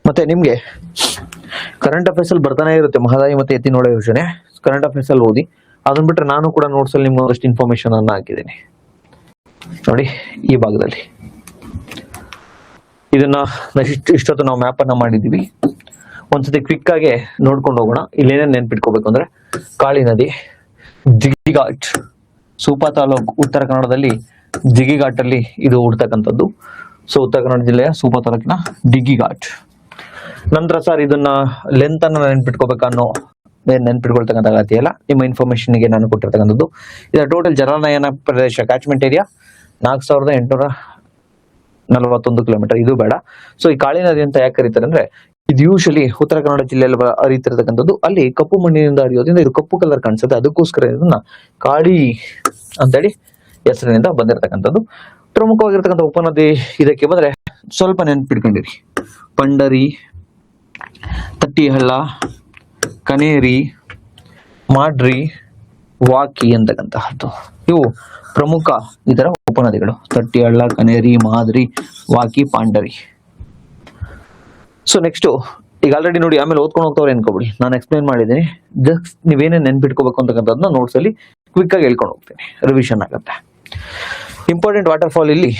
ಮತ್ತೆ ನಿಮ್ಗೆ ಕರೆಂಟ್ ಅಫೇರ್ಸ್ ಅಲ್ಲಿ ಬರ್ತಾನೆ ಇರುತ್ತೆ ಮಹದಾಯಿ ಮತ್ತೆ ಎತ್ತಿನಹೊಳೆ ಯೋಜನೆ. ಕರೆಂಟ್ ಅಫೇರ್ಸ್ ಅಲ್ಲಿ ಓದಿ. ಅದನ್ನ ಬಿಟ್ರೆ ನಾನು ಕೂಡ ನೋಟ್ಸ್ ಅಲ್ಲಿ ನಿಮ್ಗೆ ಒಂದಷ್ಟು ಇನ್ಫಾರ್ಮೇಶನ್ ಅನ್ನ ಹಾಕಿದ್ದೀನಿ ನೋಡಿ ಈ ಭಾಗದಲ್ಲಿ. ಇದನ್ನ ಇಷ್ಟೊತ್ತು ನಾವು ಮ್ಯಾಪ್ ಅನ್ನ ಮಾಡಿದೀವಿ. ಒಂದ್ಸತಿ ಕ್ವಿಕ್ ಆಗಿ ನೋಡ್ಕೊಂಡು ಹೋಗೋಣ. ಇಲ್ಲೇನೇನು ನೆನ್ಪಿಟ್ಕೋಬೇಕು ಅಂದ್ರೆ ಕಾಳಿ ನದಿ, ಜಿಗಿಘಾಟ್, ಸೂಪಾ ತಾಲೂಕು ಉತ್ತರ ಕನ್ನಡದಲ್ಲಿ ಜಿಗಿಘಾಟ್ ಅಲ್ಲಿ ಇದು ಹುಡ್ತಕ್ಕಂಥದ್ದು. ಸೊ ಉತ್ತರ ಕನ್ನಡ ಜಿಲ್ಲೆಯ ಸೂಪಾ ತಾಲೂಕಿನ ಡಿಗ್ಗಿಘಾಟ್. ನಂತರ ಸರ್ ಇದನ್ನ ಲೆಂತ್ ಅನ್ನ ನೆನ್ಪಿಟ್ಕೋಬೇಕನ್ನೋ ನೆನ್ಪಿಟ್ಕೊಳ್ತಕ್ಕಂಥ ಅಗತ್ಯ ಇಲ್ಲ. ನಿಮ್ಮ ಇನ್ಫಾರ್ಮೇಶನ್ಗೆ ನಾನು ಕೊಟ್ಟಿರ್ತಕ್ಕಂಥದ್ದು. ಇದರ ಟೋಟಲ್ ಜಲಾನಯನ ಪ್ರದೇಶ ಕ್ಯಾಚ್ಮೆಂಟ್ ಏರಿಯಾ 4841 ಕಿಲೋಮೀಟರ್. ಇದು ಬೇಡ. ಸೊ ಈ ಕಾಳಿ ನದಿ ಅಂತ ಯಾಕೆ ಕರೀತಾರೆ ಅಂದ್ರೆ ಇದು ಯೂಶಲಿ ಉತ್ತರ ಕನ್ನಡ ಜಿಲ್ಲೆಯಲ್ಲಿ ಹರಿತಿರ್ತಕ್ಕಂಥದ್ದು. ಅಲ್ಲಿ ಕಪ್ಪು ಮಣ್ಣಿನಿಂದ ಹರಿಯೋದ್ರಿಂದ ಇದು ಕಪ್ಪು ಕಲರ್ ಕಾಣಿಸುತ್ತೆ. ಅದಕ್ಕೋಸ್ಕರ ಇದನ್ನ ಕಾಳಿ ಅಂತೇಳಿ ಹೆಸರಿನಿಂದ ಬಂದಿರತಕ್ಕಂಥದ್ದು. ಪ್ರಮುಖವಾಗಿರ್ತಕ್ಕಂಥ ಉಪನದಿ ಇದಕ್ಕೆ ಬಂದ್ರೆ ಸ್ವಲ್ಪ ನೆನ್ಪಿಟ್ಕೊಂಡಿರಿ. ಪಂಡರಿ, ತಟ್ಟಿಹಳ್ಳ, ಕನೇರಿ, ಮಾಡ್ರಿ, ವಾಕಿ ಅಂತಕ್ಕಂತಹದ್ದು ಇವು ಪ್ರಮುಖ ಇದರ ಉಪನದಿಗಳು. ತಟ್ಟಿಹಳ್ಳ, ಕನೇರಿ, ಮಾದ್ರಿ, ವಾಕಿ, ಪಾಂಡರಿ. ಸೊ ನೆಕ್ಸ್ಟ್ ಈಗ ಆಲ್ರೆಡಿ ನೋಡಿ, ಆಮೇಲೆ ಓದ್ಕೊಂಡು ಹೋಗ್ತವ್ರೆ ಅನ್ಕೋಬಿಡಿ. ನಾನು ಎಕ್ಸ್ಪ್ಲೈನ್ ಮಾಡಿದ್ದೀನಿ. ಜಸ್ಟ್ ನೀವೇನೇನು ನೆನ್ಪಿಟ್ಕೋಬೇಕು ಅಂತಕ್ಕಂಥದ್ದನ್ನ ನೋಟ್ಸ್ ಅಲ್ಲಿ ಕ್ವಿಕ್ ಆಗಿ ಹೇಳ್ಕೊಂಡು ಹೋಗ್ತೀನಿ, ರಿವಿಷನ್ ಆಗುತ್ತೆ. ಇಂಪಾರ್ಟೆಂಟ್ ವಾಟರ್ ಫಾಲ್ ಇಲ್ಲಿ,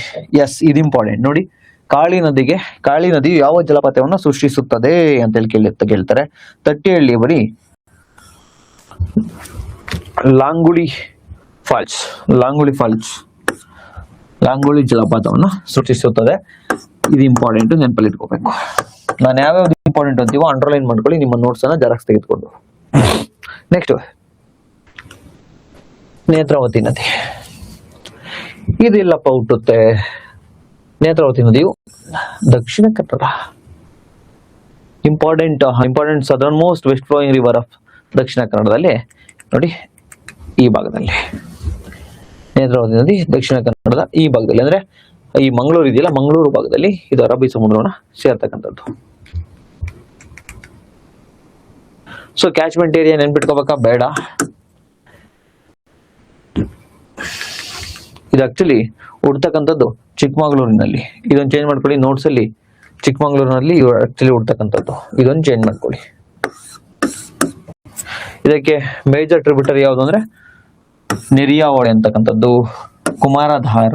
ಎಸ್ ಇದು ಇಂಪಾರ್ಟೆಂಟ್ ನೋಡಿ. ಕಾಳಿ ನದಿಯು ಯಾವ ಜಲಪಾತವನ್ನ ಸೃಷ್ಟಿಸುತ್ತದೆ ಅಂತ ಹೇಳಿ ಕೇಳ್ತಾರೆ. ತಟ್ಟಿಹಳ್ಳಿ ಬರೀ ಲಾಂಗುಳಿ ಜಲಪಾತವನ್ನ ಸೃಷ್ಟಿಸುತ್ತದೆ. ಇದು ಇಂಪಾರ್ಟೆಂಟ್, ನೆನಪಲ್ಲಿ ಇಟ್ಕೋಬೇಕು. ನಾನು ಯಾವ್ಯಾವ್ದು ಇಂಪಾರ್ಟೆಂಟ್ ಅಂತೀವೋ ಅಂಡರ್ಲೈನ್ ಮಾಡ್ಕೊಳ್ಳಿ ನಿಮ್ಮ ನೋಟ್ಸ್ ಅನ್ನ ಜೆರಾಕ್ಸ್ ತೆಗೆದುಕೊಂಡು. ನೆಕ್ಸ್ಟ್ ನೇತ್ರಾವತಿ ನದಿ. ಇದೆಲ್ಲಪ್ಪ ಹುಟ್ಟುತ್ತೆ. ನೇತ್ರಾವತಿ ನದಿಯು Dakshina Kannada important southernmost west flowing river of Dakshina ಕನ್ನಡದಲ್ಲಿ ನೋಡಿ ಈ ಭಾಗದಲ್ಲಿ ನೇತ್ರಾವತಿ ನದಿ ದಕ್ಷಿಣ ಕನ್ನಡದ ಈ ಭಾಗದಲ್ಲಿ ಅಂದ್ರೆ ಈ ಮಂಗಳೂರು ಇದೆಯಲ್ಲ, ಮಂಗಳೂರು ಭಾಗದಲ್ಲಿ ಇದು ಅರಬ್ಬಿ ಸಮುದ್ರವನ್ನ ಸೇರ್ತಕ್ಕಂಥದ್ದು. ಸೊ ಕ್ಯಾಚ್ಮೆಂಟ್ ಏರಿಯಾ ನೆನ್ಪಿಟ್ಕೋಬೇಕಾ ಬೇಡ. ಇದು ಆಕ್ಚುಲಿ ಹುಡ್ತಕ್ಕಂಥದ್ದು ಚಿಕ್ಕಮಗಳೂರಿನಲ್ಲಿ. ಇದೊಂದು ಚೇಂಜ್ ಮಾಡ್ಕೊಳ್ಳಿ ನೋಟ್ಸ್ ಅಲ್ಲಿ. ಚಿಕ್ಕಮಗಳೂರಿನಲ್ಲಿ ಆಕ್ಚುಲಿ ಹುಡ್ತಕ್ಕಂಥದ್ದು, ಇದೊಂದು ಚೇಂಜ್ ಮಾಡ್ಕೊಳ್ಳಿ. ಇದಕ್ಕೆ ಮೇಜರ್ ಟ್ರಿಬ್ಯೂಟರಿ ಯಾವುದು ಅಂದ್ರೆ ನೆರಿಯಾವಳೆ ಅಂತಕ್ಕಂಥದ್ದು, ಕುಮಾರಧಾರ,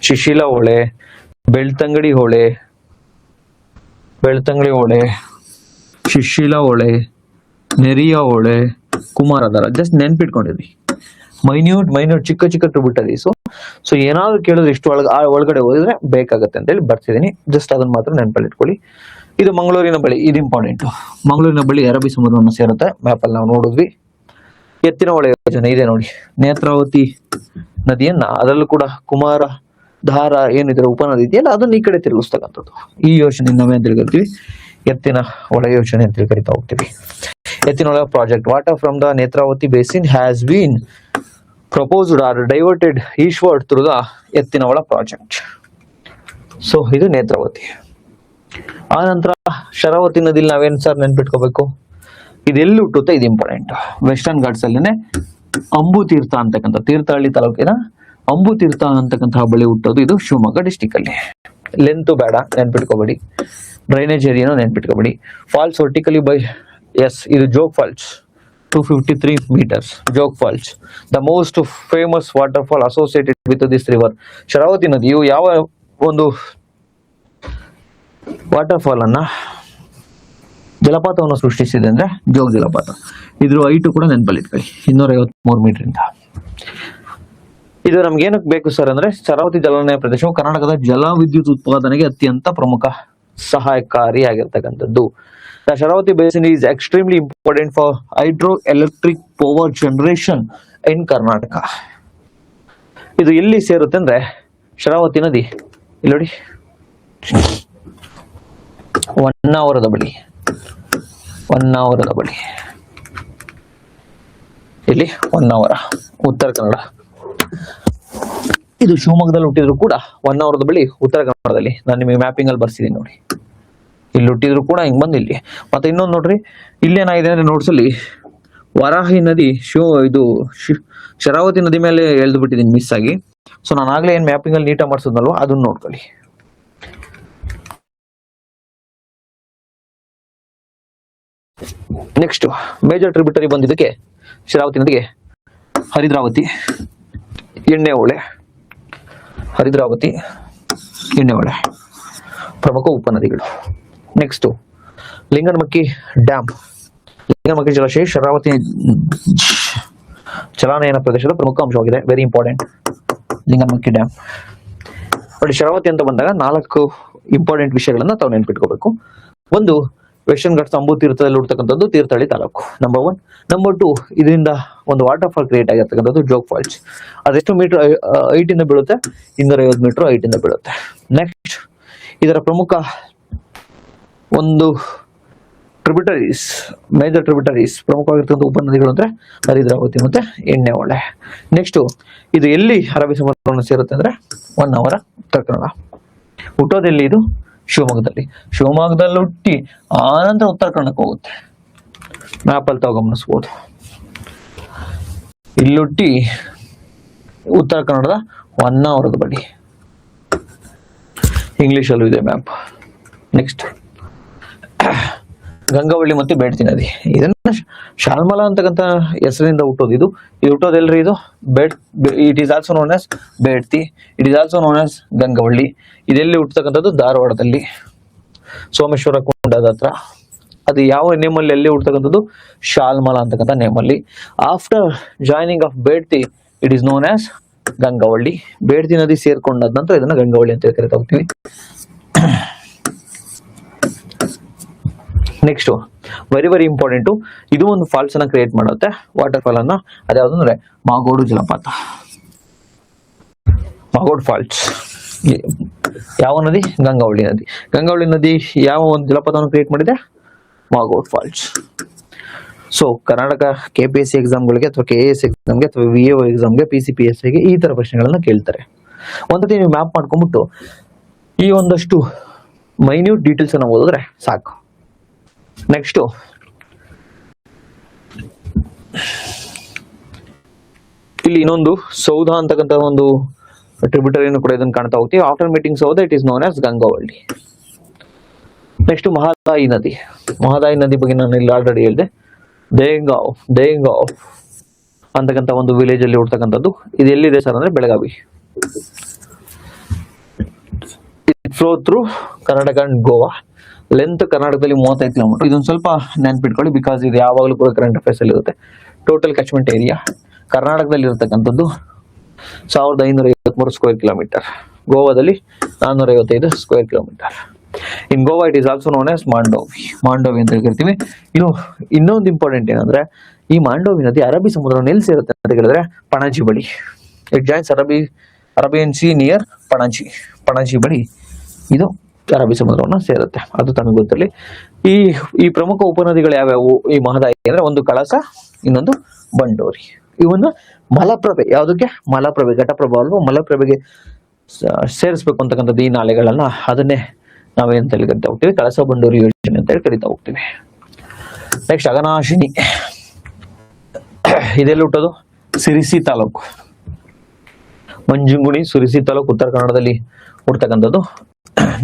ಶಿಶಿಲ ಹೊಳೆ, ಬೆಳ್ತಂಗಡಿ ಹೊಳೆ, ಶಿಶಿಲ ಹೊಳೆ, ನೆರಿಯ ಹೊಳೆ, ಕುಮಾರಧಾರ. ಜಸ್ಟ್ ನೆನ್ಪಿಟ್ಕೊಂಡಿದ್ವಿ. ಮೈನ್ಯೂಟ್ ಚಿಕ್ಕ ಟ್ರಿಬ್ಯೂಟರೀಸ್. ಸೊ ಏನಾದ್ರು ಕೇಳಿದ್ರೆ ಇಷ್ಟು ಒಳಗಡೆ ಓದಿದ್ರೆ ಬೇಕಾಗತ್ತೆ ಅಂತ ಹೇಳಿ ಬರ್ತಿದ್ದೀನಿ. ಜಸ್ಟ್ ಅದನ್ನ ಮಾತ್ರ ನೆನಪಲ್ಲಿ ಇಟ್ಕೊಳ್ಳಿ. ಇದು ಮಂಗಳೂರಿನ ಬಳಿ, ಇದು ಇಂಪಾರ್ಟೆಂಟ್. ಮಂಗಳೂರಿನ ಬಳಿ ಅರಬ್ಬಿ ಸಮುದ್ರವನ್ನು ಸೇರುತ್ತೆ. ಮ್ಯಾಪ್ ಅಲ್ಲಿ ನಾವು ನೋಡಿದ್ವಿ. ಎತ್ತಿನಹೊಳೆ ಯೋಜನೆ ಇದೆ ನೋಡಿ. ನೇತ್ರಾವತಿ ನದಿಯನ್ನ ಅದರಲ್ಲೂ ಕೂಡ ಕುಮಾರಧಾರ ಏನಿದ್ರೆ ಉಪನದಿ ಇದೆಯಲ್ಲ ಅದನ್ನ ಈ ಕಡೆ ತಿರುಗಿಸ್ತಕ್ಕಂಥದ್ದು. ಈ ಯೋಜನೆ ನಾವೇ ಅಂತ ಕರಿತೀವಿ ಎತ್ತಿನ ಹೊಳೆ ಯೋಜನೆ ಅಂತ ಕರಿತಾ ಹೋಗ್ತೀವಿ. Yettinahole project water from the Netravati basin has been proposed or diverted eastward through the Yettinahole project. So ಇದು ನೇತ್ರಾವತಿ. ಆ ನಂತರ ಶರಾವತಿ ನದಿಲಿ ನಾವೇನ್ ಸರ್ ನೆನ್ಪಿಟ್ಕೋಬೇಕು, ಇದೆಲ್ಲಿ ಹುಟ್ಟುತ್ತೆ, ಇದು ಇಂಪಾರ್ಟೆಂಟ್. ವೆಸ್ಟರ್ನ್ ಘಾಟ್ಸ್ ಅಲ್ಲಿನೆ ಅಂಬು ತೀರ್ಥ ಅಂತಕ್ಕಂಥ ತೀರ್ಥಹಳ್ಳಿ ತಾಲೂಕಿನ ಅಂಬು ತೀರ್ಥ ಅಂತಕ್ಕಂತಹ ಬಳಿ ಹುಟ್ಟೋದು. ಇದು ಶಿವಮೊಗ್ಗ ಡಿಸ್ಟಿಕ್ ಅಲ್ಲಿ. ಲೆಂತ್ ಬೇಡ, ನೆನ್ಪಿಟ್ಕೋಬೇಡಿ. ಡ್ರೈನೇಜ್ ಏರಿಯಾನು ನೆನ್ಪಿಟ್ಕೋಬೇಡಿ. ಫಾಲ್ಸ್ ವರ್ಟಿಕಲಿ ಬೈ, ಎಸ್ ಇದು Jog falls 253 meters. Jog falls the most famous waterfall associated with this river. Sharavati ನದಿಯು ಯಾವ ಒಂದು ವಾಟರ್ ಫಾಲ್ ಅನ್ನ ಜಲಪಾತವನ್ನು ಸೃಷ್ಟಿಸಿದೆ ಅಂದ್ರೆ ಜೋಗ್ ಜಲಪಾತ. ಇದ್ರ ಹೈಟ್ ಕೂಡ ನೆನಪಲ್ಲಿ ಇಟ್ಕೊಳ್ಳಿ, 253 ಮೀಟರ್ ಇಂದ. ಇದು ನಮ್ಗೆ ಏನಕ್ಕೆ ಬೇಕು ಸರ್ ಅಂದ್ರೆ, ಶರಾವತಿ ಜಲಾನಯ ಪ್ರದೇಶವು ಕರ್ನಾಟಕದ ಜಲ ವಿದ್ಯುತ್ ಉತ್ಪಾದನೆಗೆ ಅತ್ಯಂತ ಪ್ರಮುಖ ಸಹಾಯಕಾರಿಯಾಗಿರ್ತಕ್ಕಂಥದ್ದು. The Sharavati basin is extremely important for hydroelectric power generation in Karnataka. ಇದು ಎಲ್ಲಿ ಸೇರುತ್ತೆ ಅಂದ್ರೆ, ಶರಾವತಿ ನದಿ ಇಲ್ಲಿ ನೋಡಿ, ಹೊನ್ನಾವರದ ಬಳಿ ಇಲ್ಲಿ ಹೊನ್ನಾವರ, ಉತ್ತರ ಕನ್ನಡ. ಇದು ಶಿವಮೊಗ್ಗದಲ್ಲಿ ಹುಟ್ಟಿದ್ರು ಕೂಡ ಹೊನ್ನಾವರದ ಬಳಿ ಉತ್ತರ ಕನ್ನಡದಲ್ಲಿ. ನಾನು ನಿಮಗೆ ಮ್ಯಾಪಿಂಗ್ ಅಲ್ಲಿ ಬರ್ಸಿದೀನಿ ನೋಡಿ, ಇಲ್ಲಿ ಹುಟ್ಟಿದ್ರು ಕೂಡ ಹಿಂಗ್ ಬಂದು ಇಲ್ಲಿ. ಮತ್ತೆ ಇನ್ನೊಂದು ನೋಡ್ರಿ, ಇಲ್ಲೇನಾಗಿದೆ ಅಂದ್ರೆ ನೋಡ್ಸಲ್ಲಿ ವರಾಹಿ ನದಿ ಶರಾವತಿ ನದಿ ಮೇಲೆ ಎಳ್ದು ಬಿಟ್ಟಿದ್ದೀನಿ ಮಿಸ್ ಆಗಿ. ಸೊ ನಾನು ಆಗ್ಲೇ ಏನ್ ಮ್ಯಾಪಿಂಗ್ ಅಲ್ಲಿ ನೀಟಾಗಿ ಮಾಡ್ಸೋದ್ನಲ್ವ, ಅದನ್ನ ನೋಡ್ಕೊಳ್ಳಿ. ನೆಕ್ಸ್ಟ್ ಮೇಜರ್ ಟ್ರಿಬ್ಯೂಟರಿ ಬಂದಿದ್ದಕ್ಕೆ ಶರಾವತಿ ನದಿಗೆ ಹರಿದ್ರಾವತಿ, ಎಣ್ಣೆಹೊಳೆ ಪ್ರಮುಖ ಉಪನದಿಗಳು. Next Linganamakki dam. ಲಿಂಗನಮಕ್ಕಿ ಜಲಾಶಯ ಶರಾವತಿ ಜಲಾನಯನ ಪ್ರದೇಶದ ಪ್ರಮುಖ ಅಂಶವಾಗಿದೆ. Very important Linganamakki dam. ನೋಡಿ, ಶರಾವತಿ ಅಂತ ಬಂದಾಗ 4 ಇಂಪಾರ್ಟೆಂಟ್ ವಿಷಯಗಳನ್ನ ತಾವು ನೆನ್ಪಿಟ್ಕೋಬೇಕು. ಒಂದು, ವೆಸ್ಟರ್ನ್ ಘಾಟ್ಸ್ ಅಂಬು ತೀರ್ಥದಲ್ಲಿ ಹುಡ್ತಕ್ಕಂಥದ್ದು ತೀರ್ಥಹಳ್ಳಿ ತಾಲೂಕು, ನಂಬರ್ 1. ನಂಬರ್ 2, ಇದರಿಂದ ಒಂದು ವಾಟರ್ ಫಾಲ್ ಕ್ರಿಯೇಟ್ ಆಗಿರ್ತಕ್ಕಂಥದ್ದು ಜೋಗ್ ಫಾಲ್ಸ್. ಅದೆಷ್ಟು ಮೀಟರ್ ಹೈಟ್ ಇಂದ ಬೀಳುತ್ತೆ? 250 ಮೀಟರ್ ಹೈಟ್ ಇಂದ ಬೀಳುತ್ತೆ. ನೆಕ್ಸ್ಟ್, ಇದರ ಪ್ರಮುಖ ಒಂದು ಮೇಜರ್ ಟ್ರಿಬ್ಯೂಟರೀಸ್ ಪ್ರಮುಖವಾಗಿರ್ತಕ್ಕಂಥ ಉಪನದಿಗಳು ಅಂದ್ರೆ ಹರಿದ್ರಾವತಿ ಮತ್ತೆ ಎಣ್ಣೆಹೊಳೆ. ನೆಕ್ಸ್ಟ್, ಇದು ಎಲ್ಲಿ ಅರಬ್ಬಿ ಸಮುದ್ರವನ್ನು ಸೇರುತ್ತೆ ಅಂದ್ರೆ ಹೊನ್ನಾವರ, ಉತ್ತರ ಕನ್ನಡ. ಹುಟ್ಟೋದೆಲ್ಲಿ? ಇದು ಶಿವಮೊಗ್ಗದಲ್ಲಿ ಹುಟ್ಟಿ ಆನಂತರ ಉತ್ತರ ಕನ್ನಡಕ್ಕೆ ಹೋಗುತ್ತೆ. ಮ್ಯಾಪ್ ಅಲ್ಲಿ ತಾವು ಗಮನಿಸಬಹುದು. ಇಲ್ಲಿ ಹುಟ್ಟಿ ಉತ್ತರ ಕನ್ನಡದ ಹೊನ್ನಾವರದ ಬಳಿ. ಇಂಗ್ಲಿಷ್ ಅಲ್ಲೂ ಇದೆ ಮ್ಯಾಪ್. ನೆಕ್ಸ್ಟ್, ಗಂಗಾವಳ್ಳಿ ಮತ್ತು ಬೇಡ್ತಿ ನದಿ. ಇದನ್ನ ಶಾಲ್ಮಲಾ ಅಂತಕ್ಕಂಥ ಹೆಸರಿನಿಂದ ಹುಟ್ಟೋದು. ಇದು ಹುಟ್ಟೋದೆಲ್ರಿ? ಇದು it is also known as Bedti, it is also known as Gangavalli. ಇದೆಲ್ಲಿ ಹುಟ್ಟತಕ್ಕಂಥದ್ದು? ಧಾರವಾಡದಲ್ಲಿ, ಸೋಮೇಶ್ವರ ಕುಂಡದ ಹತ್ರ. ಅದು ಯಾವ ನೇಮಲ್ಲಿ ಎಲ್ಲಿ ಹುಟ್ಟತಕ್ಕಂಥದ್ದು? ಶಾಲ್ಮಲಾ ಅಂತಕ್ಕಂಥ ನೇಮಲ್ಲಿ. After joining of Bedti it is known as Gangavalli. Bedti ನದಿ ಸೇರ್ಕೊಂಡಾದ ನಂತರ ಇದನ್ನ ಗಂಗಾವಳ್ಳಿ ಅಂತ ಕರಿತಾ ಹೋಗ್ತೀವಿ. ನೆಕ್ಸ್ಟ್, ವೆರಿ ಇಂಪಾರ್ಟೆಂಟ್, ಇದು ಒಂದು ಫಾಲ್ಸ್ ಅನ್ನ ಕ್ರಿಯೇಟ್ ಮಾಡುತ್ತೆ, ವಾಟರ್ ಫಾಲ್ ಅನ್ನ. ಅದ್ಯಾವುದು ಅಂದ್ರೆ ಮಾಗೋಡು ಜಲಪಾತ, ಮಾಗೋಡು ಫಾಲ್ಸ್. ಯಾವ ನದಿ? ಗಂಗಾವಳ್ಳಿ ನದಿ. ಗಂಗಾವಳ್ಳಿ ನದಿ ಯಾವ ಒಂದು ಜಲಪಾತವನ್ನು ಕ್ರಿಯೇಟ್ ಮಾಡಿದೆ? Magod falls. So Karnataka KPSC ಎಕ್ಸಾಮ್ಗಳಿಗೆ ಅಥವಾ KAS ಎಕ್ಸಾಮ್ಗೆ ಅಥವಾ VAO ಎಕ್ಸಾಮ್ಗೆ PCPSIಗೆ ಈ ತರ ಪ್ರಶ್ನೆಗಳನ್ನ ಕೇಳ್ತಾರೆ. ಒಂದ್ಸತಿ ನೀವು ಮ್ಯಾಪ್ ಮಾಡ್ಕೊಂಡ್ಬಿಟ್ಟು ಈ ಒಂದಷ್ಟು ಮೈನ್ಯೂಟ್ ಡೀಟೇಲ್ಸ್ ಅನ್ನ ಓದಿದ್ರೆ ಸಾಕು. ನೆಕ್ಸ್ಟ್, ಇಲ್ಲಿ ಇನ್ನೊಂದು ಸೌಧ ಅಂತಕ್ಕಂಥ ಒಂದು ಟ್ರಿಬ್ಯೂಟರಿಯನ್ನು ಕೂಡ ಇದನ್ನು ಕಾಣ್ತಾ ಹೋಗ್ತೀವಿ. ಆಫ್ಟರ್ ಮೀಟಿಂಗ್ ಸೌಧ it is known as Gangavalli. Next, Mahadayi ನದಿ ಬಗ್ಗೆ ನಾನು ಇಲ್ಲಿ ಆಲ್ರೆಡಿ ಹೇಳಿದೆ. ದೇಗಾಂವ್ ಅಂತಕ್ಕಂಥ ಒಂದು ವಿಲೇಜ್ ಅಲ್ಲಿ ಹುಡ್ತಕ್ಕಂಥದ್ದು. ಇದು ಎಲ್ಲಿದೆ ಸರ್ ಅಂದ್ರೆ Belagavi. Flow through Karnataka and Goa. Length ಕರ್ನಾಟಕದಲ್ಲಿ 35 ಕಿಲೋಮೀಟರ್. ಇದೊಂದು ಸ್ವಲ್ಪ ನೆನ್ಪಿಟ್ಕೊಳ್ಳಿ, ಬಿಕಾಸ್ ಇದು ಯಾವಾಗಲೂ ಕೂಡ ಕರೆಂಟ್ ಅಫೇರ್ಸ್ ಅಲ್ಲಿ ಇರುತ್ತೆ. ಟೋಟಲ್ ಕ್ಯಾಚ್ಮೆಂಟ್ ಏರಿಯಾ ಕರ್ನಾಟಕದಲ್ಲಿ ಇರತಕ್ಕಂಥದ್ದು 1553 ಸ್ಕ್ವೇರ್ ಕಿಲೋಮೀಟರ್. ಗೋವಾದಲ್ಲಿ 455 square kilometre. In Goa it is also known as Mandovi ಅಂತ ಹೇಳ್ತೀವಿ. ಇದು ಇನ್ನೊಂದು ಇಂಪಾರ್ಟೆಂಟ್ ಏನಂದ್ರೆ, ಈ ಮಾಂಡೋವಿ ನದಿ ಅರಬ್ಬಿ ಸಮುದ್ರವನ್ನು ಎಲ್ಲಿ ಸೇರುತ್ತೆ ಅಂತ ಹೇಳಿದ್ರೆ ಪಣಜಿ ಬಳಿ. It joins Arabian Sea near Panaji ಬಳಿ ಇದು ಅರಬ್ಬಿ ಸಮುದ್ರವನ್ನು ಸೇರುತ್ತೆ. ಅದು ತಮಗೆ ಗೊತ್ತಿರಲಿ. ಈ ಪ್ರಮುಖ ಉಪನದಿಗಳು ಯಾವ್ಯಾವು ಈ ಮಹದಾಯಿ ಅಂದ್ರೆ? ಒಂದು ಕಳಸ, ಇನ್ನೊಂದು ಬಂಡೋರಿ. ಇವನ್ನ ಮಲಪ್ರಭೆ, ಯಾವುದಕ್ಕೆ? ಮಲಪ್ರಭೆ, ಘಟಪ್ರಭಾ ಅಲ್ವಾ, ಮಲಪ್ರಭೆಗೆ ಸೇರಿಸ್ಬೇಕು ಅಂತಕ್ಕಂಥದ್ದು ಈ ನಾಲೆಗಳನ್ನ. ಅದನ್ನೇ ನಾವೇಂತ ಹೇಳಿ ಕರಿತಾ ಹೋಗ್ತೀವಿ? ಕಳಸ ಬಂಡೂರಿ ಯೋಜನೆ ಅಂತ ಹೇಳಿ ಕರಿತಾ ಹೋಗ್ತೀವಿ. ನೆಕ್ಸ್ಟ್, ಅಘನಾಶಿನಿ. ಇದೆಲ್ಲ ಹುಟ್ಟೋದು? ಸಿರಿಸಿ ತಾಲೂಕು, ಮಂಜುಗುಣಿ, ಸಿರಿಸಿ ತಾಲೂಕು, ಉತ್ತರ ಕನ್ನಡದಲ್ಲಿ ಹುಡ್ತಕ್ಕಂಥದ್ದು.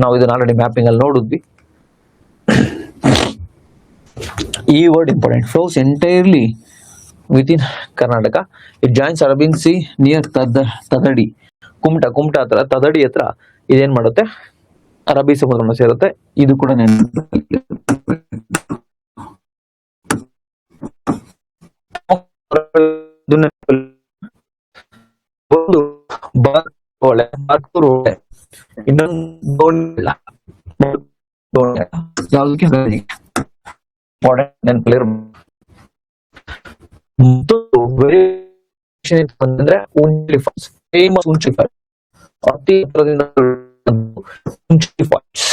ನಾವು ಇದನ್ನ ಆಲ್ರೆಡಿ ಮ್ಯಾಪಿಂಗ್ ಅಲ್ಲಿ ನೋಡಿದ್ವಿ. ಈ word important. Flows entirely within Karnataka. It joins Arabian Sea near Tadadi, Kumta ಹತ್ರ, ತದಡಿ ಹತ್ರ ಇದೇನ್ ಮಾಡುತ್ತೆ, ಅರಬ್ಬಿ ಸಮುದ್ರವನ್ನು ಸೇರುತ್ತೆ. ಇದು ಕೂಡ ಒಂದು ಹೊಳೆ, ಇನ್ನೊಂದು ಅಂದ್ರೆ ಉಂಚಿ ಫಾಲ್ಸ್, ಫೇಮಸ್ ಉಂಚಿ ಫಾಲ್ಸ್, ಅತಿ ಎತ್ತರದಿಂದ ಉಂಚಿ ಫಾಲ್ಸ್.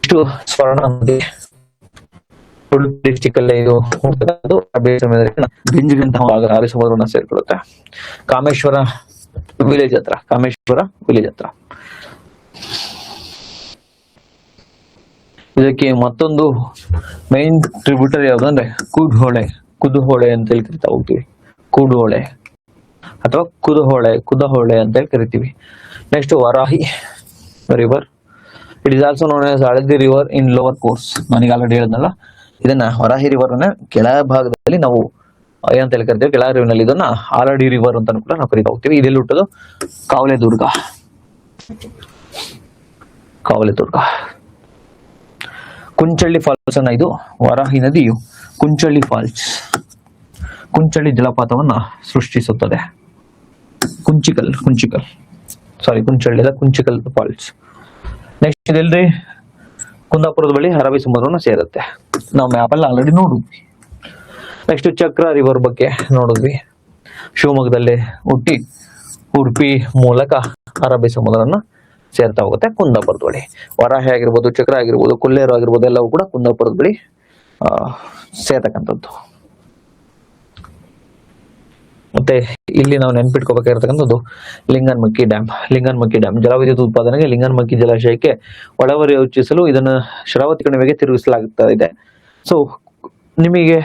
ಇಷ್ಟು ಸ್ವರ್ಣ ನದಿ ಡಿಸ್ಟಿಕ್ ಅಲ್ಲೇ ಇದು ಅರಬ್ಬಿ ಸಮುದ್ರವನ್ನ ಸೇರ್ಕೊಳ್ಳುತ್ತೆ. ಕಾಮೇಶ್ವರ ವಿಲೇಜ್ ಹತ್ರ, ಕಾಮೇಶ್ವರ ವಿಲೇಜ್ ಹತ್ರ. ಇದಕ್ಕೆ ಮತ್ತೊಂದು ಮೈನ್ ಟ್ರಿಬ್ಯೂಟರಿ ಯಾವ್ದಂದ್ರೆ ಕುದುಹೊಳೆ ಅಂತ ಹೇಳಿ ಕರಿತಾ ಹೋಗ್ತೀವಿ. ಕುಡುಹೊಳೆ ಅಥವಾ ಕುದಹೊಳೆ ಅಂತ ಹೇಳಿ ಕರಿತೀವಿ. Next Varahi river, it is also known as ಹಳದಿ ರಿವರ್ ಇನ್ ಲೋವರ್ ಕೋರ್ಸ್. ನನಗೆ ಆಲ್ರೆಡಿ ಹೇಳಿದ್ನಲ್ಲ, ಇದನ್ನ ವರಾಹಿ ರಿವರ್ ಅನ್ನ ಕೆಳ ಭಾಗದಲ್ಲಿ ನಾವು ಏನಂತ ಹೇಳಿ ಕರಿತೀವಿ, ಕೆಳ ರಿವರ್ನಲ್ಲಿ ಇದನ್ನ ಆಲಡಿ ರಿವರ್ ಅಂತ ಕೂಡ ನಾವು ಕರಿತಾ ಹೋಗ್ತೀವಿ. ಇದೆಲ್ಲಿ ಹುಟ್ಟೋದು, ಕಾವಲೆದುರ್ಗ. ಕುಂಚಳ್ಳಿ ಫಾಲ್ಸ್ ಅನ್ನ, ಇದು ವರಾಹಿ ನದಿಯು ಕುಂಚಳ್ಳಿ ಫಾಲ್ಸ್, ಕುಂಚಳ್ಳಿ ಜಲಪಾತವನ್ನ ಸೃಷ್ಟಿಸುತ್ತದೆ. ಕುಂಚಿಕಲ್ ಫಾಲ್ಸ್. ನೆಕ್ಸ್ಟ್ ಇದೆಲ್ರಿ ಕುಂದಾಪುರದ ಬಳಿ ಅರಬ್ಬಿ ಸಮುದ್ರವನ್ನು ಸೇರುತ್ತೆ. ನಾವು ಮ್ಯಾಪ್ ಅಲ್ಲಿ ಆಲ್ರೆಡಿ ನೋಡಿದ್ವಿ. ನೆಕ್ಸ್ಟ್ ಚಕ್ರ ರಿವರ್ ಬಗ್ಗೆ ನೋಡಿದ್ವಿ. ಶಿವಮೊಗ್ಗದಲ್ಲಿ ಹುಟ್ಟಿ ಉಡುಪಿ ಮೂಲಕ ಅರಬ್ಬಿ ಸಮುದ್ರನ ಸೇರ್ತಾ ಹೋಗುತ್ತೆ ಕುಂದಾಪುರದ ಬಳಿ. ವರಾಹಿ ಆಗಿರ್ಬೋದು, ಚಕ್ರ ಆಗಿರ್ಬೋದು, ಕೊಲ್ಲೇರು ಆಗಿರ್ಬೋದು, ಎಲ್ಲವೂ ಕೂಡ ಕುಂದಾಪುರದ ಬಳಿ ಸೇರ್ತಕ್ಕಂಥದ್ದು. ಮತ್ತೆ ಇಲ್ಲಿ ನಾವು ನೆನ್ಪಿಟ್ಕೋಬೇಕಾಗಿರ್ತಕ್ಕಂಥದ್ದು ಲಿಂಗನಮಕ್ಕಿ ಡ್ಯಾಮ್ ಜಲವಿದ್ಯುತ್ ಉತ್ಪಾದನೆಗೆ ಲಿಂಗನಮಕ್ಕಿ ಜಲಾಶಯಕ್ಕೆ ಒಳಹರಿವು ಹೆಚ್ಚಿಸಲು ಇದನ್ನು ಶರಾವತಿ ಕಣಿವೆಗೆ ತಿರುಗಿಸಲಾಗುತ್ತಾ ಇದೆ. ಸೊ ನಿಮಗೆ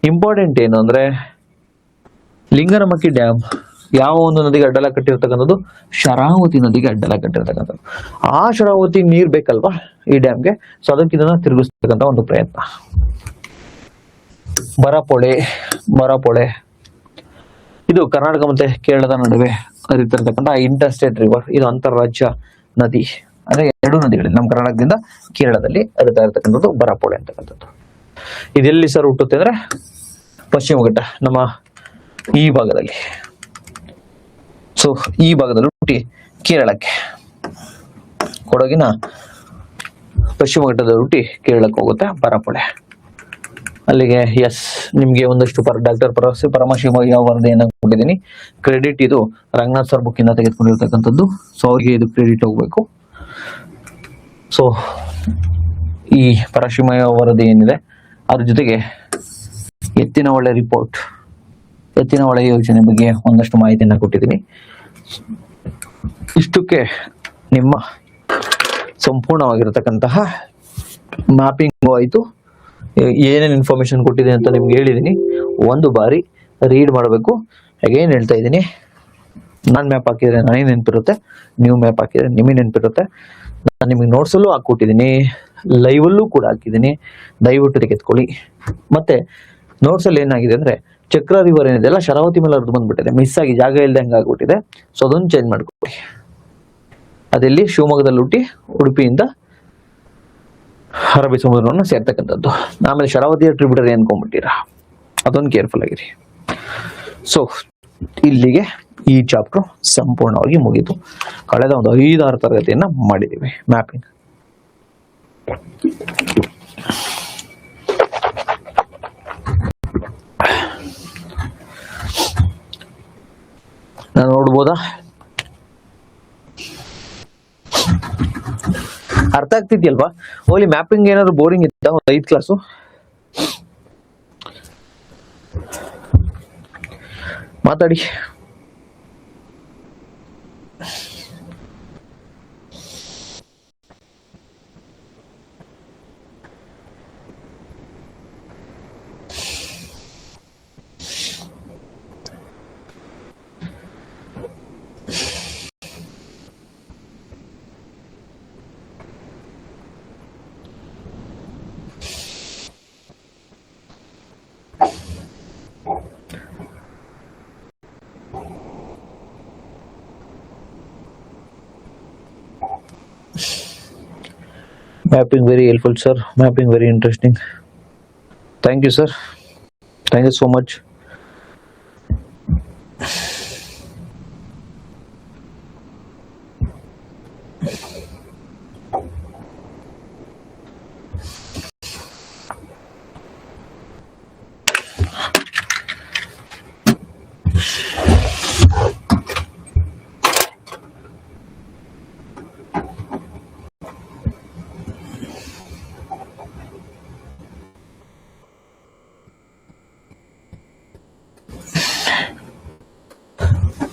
ಇಂಪಾರ್ಟೆಂಟ್ ಏನು ಅಂದ್ರೆ, ಲಿಂಗನಮಕ್ಕಿ ಡ್ಯಾಮ್ ಯಾವ ಒಂದು ನದಿಗೆ ಅಡ್ಡಲ ಕಟ್ಟಿರ್ತಕ್ಕಂಥದ್ದು, ಶರಾವತಿ ನದಿಗೆ ಅಡ್ಡಲ ಕಟ್ಟಿರ್ತಕ್ಕಂಥದ್ದು. ಆ ಶರಾವತಿ ನೀರ್ ಬೇಕಲ್ವಾ ಈ ಡ್ಯಾಮ್ಗೆ, ಸೊ ಅದಕ್ಕೆ ಇದನ್ನ ತಿರುಗಿಸ್ತಕ್ಕಂಥ ಒಂದು ಪ್ರಯತ್ನ. ಬರಪೊಳೆ ಇದು ಕರ್ನಾಟಕ ಮತ್ತೆ ಕೇರಳದ ನಡುವೆ ಹರಿತಿರ್ತಕ್ಕಂಥ ಇಂಟರ್ಸ್ಟೇಟ್ ರಿವರ್. ಇದು ಅಂತಾರಾಜ್ಯ ನದಿ. ಅಂದ್ರೆ ಎರಡು ನದಿಗಳಿದೆ, ನಮ್ಮ ಕರ್ನಾಟಕದಿಂದ ಕೇರಳದಲ್ಲಿ ಹರಿತಾ ಇರತಕ್ಕಂಥದ್ದು ಬರಪೊಳೆ ಅಂತಕ್ಕಂಥದ್ದು. ಇದೆಲ್ಲಿ ಸರ್ ಹುಟ್ಟುತ್ತೆ ಅಂದ್ರೆ, ಪಶ್ಚಿಮ ಘಟ್ಟ ನಮ್ಮ ಈ ಭಾಗದಲ್ಲಿ. ಸೊ ಈ ಭಾಗದಲ್ಲಿ ಹುಟ್ಟಿ ಕೇರಳಕ್ಕೆ, ಕೊಡಗಿನ ಪಶ್ಚಿಮ ಘಟ್ಟದಲ್ಲಿ ಹುಟ್ಟಿ ಕೇರಳಕ್ಕೆ ಹೋಗುತ್ತೆ ಬರಪೊಳೆ. ಅಲ್ಲಿಗೆ ನಿಮ್ಗೆ ಒಂದಷ್ಟು ಡಾಕ್ಟರ್ ಪರಮಶಿವಯ್ಯ ವರದಿಯನ್ನು ಕೊಟ್ಟಿದ್ದೀನಿ. ಕ್ರೆಡಿಟ್ ಇದು ರಂಗನಾಥ್ ಸರ್ ಬುಕ್ ಇಂದ ತೆಗೆದುಕೊಂಡಿರ್ತಕ್ಕಂಥದ್ದು. ಸೊ ಅವ್ರಿಗೆ ಇದು ಕ್ರೆಡಿಟ್ ಹೋಗ್ಬೇಕು. ಸೊ ಈ ಪರಶಿವಯ್ಯ ವರದಿ ಏನಿದೆ, ಅದ್ರ ಜೊತೆಗೆ ಎತ್ತಿನಹೊಳೆ ರಿಪೋರ್ಟ್, ಎತ್ತಿನಹೊಳೆ ಯೋಜನೆ ಬಗ್ಗೆ ಒಂದಷ್ಟು ಮಾಹಿತಿಯನ್ನ ಕೊಟ್ಟಿದ್ದೀನಿ. ಇಷ್ಟಕ್ಕೆ ನಿಮ್ಮ ಸಂಪೂರ್ಣವಾಗಿರತಕ್ಕಂತಹ ಮ್ಯಾಪಿಂಗ್ ಆಯಿತು. ಏನೇನು ಇನ್ಫಾರ್ಮೇಶನ್ ಕೊಟ್ಟಿದೆ ಅಂತ ನಿಮ್ಗೆ ಹೇಳಿದ್ದೀನಿ. ಒಂದು ಬಾರಿ ರೀಡ್ ಮಾಡಬೇಕು. ಅಗೇನ್ ಹೇಳ್ತಾ ಇದ್ದೀನಿ, ನಾನು ಮ್ಯಾಪ್ ಹಾಕಿದ್ರೆ ನನಗೆ ನೆನಪಿರುತ್ತೆ, ನೀವು ಮ್ಯಾಪ್ ಹಾಕಿದ್ರೆ ನಿಮಗೆ ನೆನಪಿರುತ್ತೆ. ನಾನು ನಿಮಗೆ ನೋಟ್ಸಲ್ಲೂ ಹಾಕೊಟ್ಟಿದ್ದೀನಿ, ಲೈವಲ್ಲೂ ಕೂಡ ಹಾಕಿದ್ದೀನಿ. ದಯವಿಟ್ಟು ತೆಗೆದುಕೊಳ್ಳಿ. ಮತ್ತೆ ನೋಟ್ಸಲ್ಲಿ ಏನಾಗಿದೆ ಅಂದ್ರೆ, ಚಕ್ರ ರಿವರ್ ಏನಿದೆ ಅಲ್ಲ, ಶರಾವತಿ ಮೇಲೆ ಹರಿದು ಬಂದ್ಬಿಟ್ಟಿದೆ, ಮಿಸ್ ಆಗಿ ಜಾಗ ಇಲ್ಲದೆ ಹಂಗಾಗ್ಬಿಟ್ಟಿದೆ. ಸೊ ಅದೊಂದು ಚೇಂಜ್ ಮಾಡ್ಕೊಳ್ಳಿ. ಅದೆಲ್ಲಿ ಶಿವಮೊಗ್ಗದಲ್ಲಿ ಹುಟ್ಟಿ ಉಡುಪಿಯಿಂದ ಅರಬ್ಬಿ ಸಮುದ್ರವನ್ನು ಸೇರ್ತಕ್ಕಂಥದ್ದು. ಆಮೇಲೆ ಶರಾವತಿಯ ಟ್ರಿಬ್ಯೂಟರಿ ಅನ್ಕೊಂಡ್ಬಿಟ್ಟಿರ, ಅದೊಂದು ಕೇರ್ಫುಲ್ ಆಗಿರಿ. ಸೊ ಇಲ್ಲಿಗೆ ಈ ಚಾಪ್ಟರ್ ಸಂಪೂರ್ಣವಾಗಿ ಮುಗಿತು. ಕಳೆದ ಒಂದು 5-6 ತರಗತಿಯನ್ನ ಮಾಡಿದ್ದೀವಿ ಮ್ಯಾಪಿಂಗ್. ನಾನು ನೋಡ್ಬೋದಾ? ಅರ್ಥ ಆಗ್ತಿದ್ಯಲ್ವಾ? ಓಲಿ ಮ್ಯಾಪಿಂಗ್ ಏನಾದ್ರು ಬೋರಿಂಗ್ ಇತ್ತ ಒಂದು 5 ಕ್ಲಾಸು? ಮಾತಾಡಿ. Mapping very helpful, sir. Mapping very interesting. Thank you, sir. Thank you so much.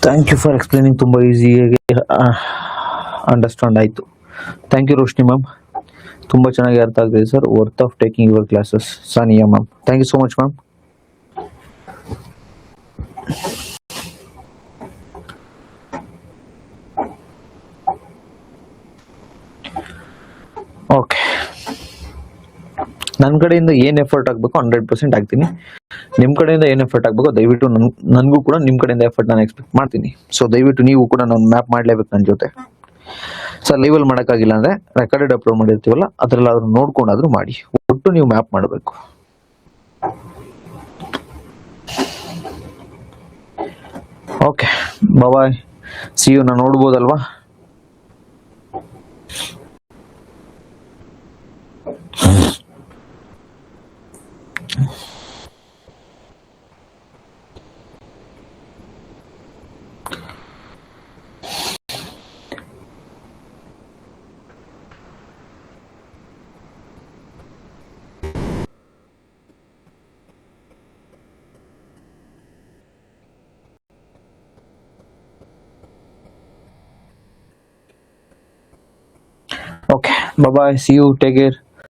Thank you for explaining. ತುಂಬ ಈಸಿಯಾಗಿ ಅಂಡರ್ಸ್ಟ್ಯಾಂಡ್ ಆಯಿತು. Thank you Roshni ma'am. ತುಂಬ ಚೆನ್ನಾಗಿ ಅರ್ಥ ಆಗ್ತಿದೆ sir. Worth of taking your classes Sania ma'am. Thank you so much ma'am. Okay, ನನ್ನ ಕಡೆಯಿಂದ ಏನು ಎಫರ್ಟ್ ಆಗಬೇಕು 100% ಆಗ್ತೀನಿ. ನಿಮ್ಮ ಕಡೆಯಿಂದ ಏನು ಎಫರ್ಟ್ ಆಗಬೇಕು ದಯವಿಟ್ಟು ನನಗೂ ಕೂಡ ನಿಮ್ಮ ಕಡೆಯಿಂದ ಎಫರ್ಟ್ ನಾನು ಎಕ್ಸ್ಪೆಕ್ಟ್ ಮಾಡ್ತೀನಿ. ಸೊ ದಯವಿಟ್ಟು ನೀವು ಕೂಡ ನಾನು ಮ್ಯಾಪ್ ಮಾಡಲೇಬೇಕು ನನ್ನ ಜೊತೆ. ಸರ್ ಲೈವಲ್ಲಿ ಮಾಡೋಕ್ಕಾಗಿಲ್ಲ ಅಂದರೆ ರೆಕಾರ್ಡೆಡ್ ಅಪ್ಲೋಡ್ ಮಾಡಿರ್ತೀವಲ್ಲ ಅದರಲ್ಲಾದ್ರೂ ನೋಡ್ಕೊಂಡಾದ್ರೂ ಮಾಡಿ. ಒಟ್ಟು ನೀವು ಮ್ಯಾಪ್ ಮಾಡಬೇಕು. Okay bye, see you. ನಾನು ನೋಡ್ಬೋದಲ್ವಾ? Okay, bye bye. See you. Take care.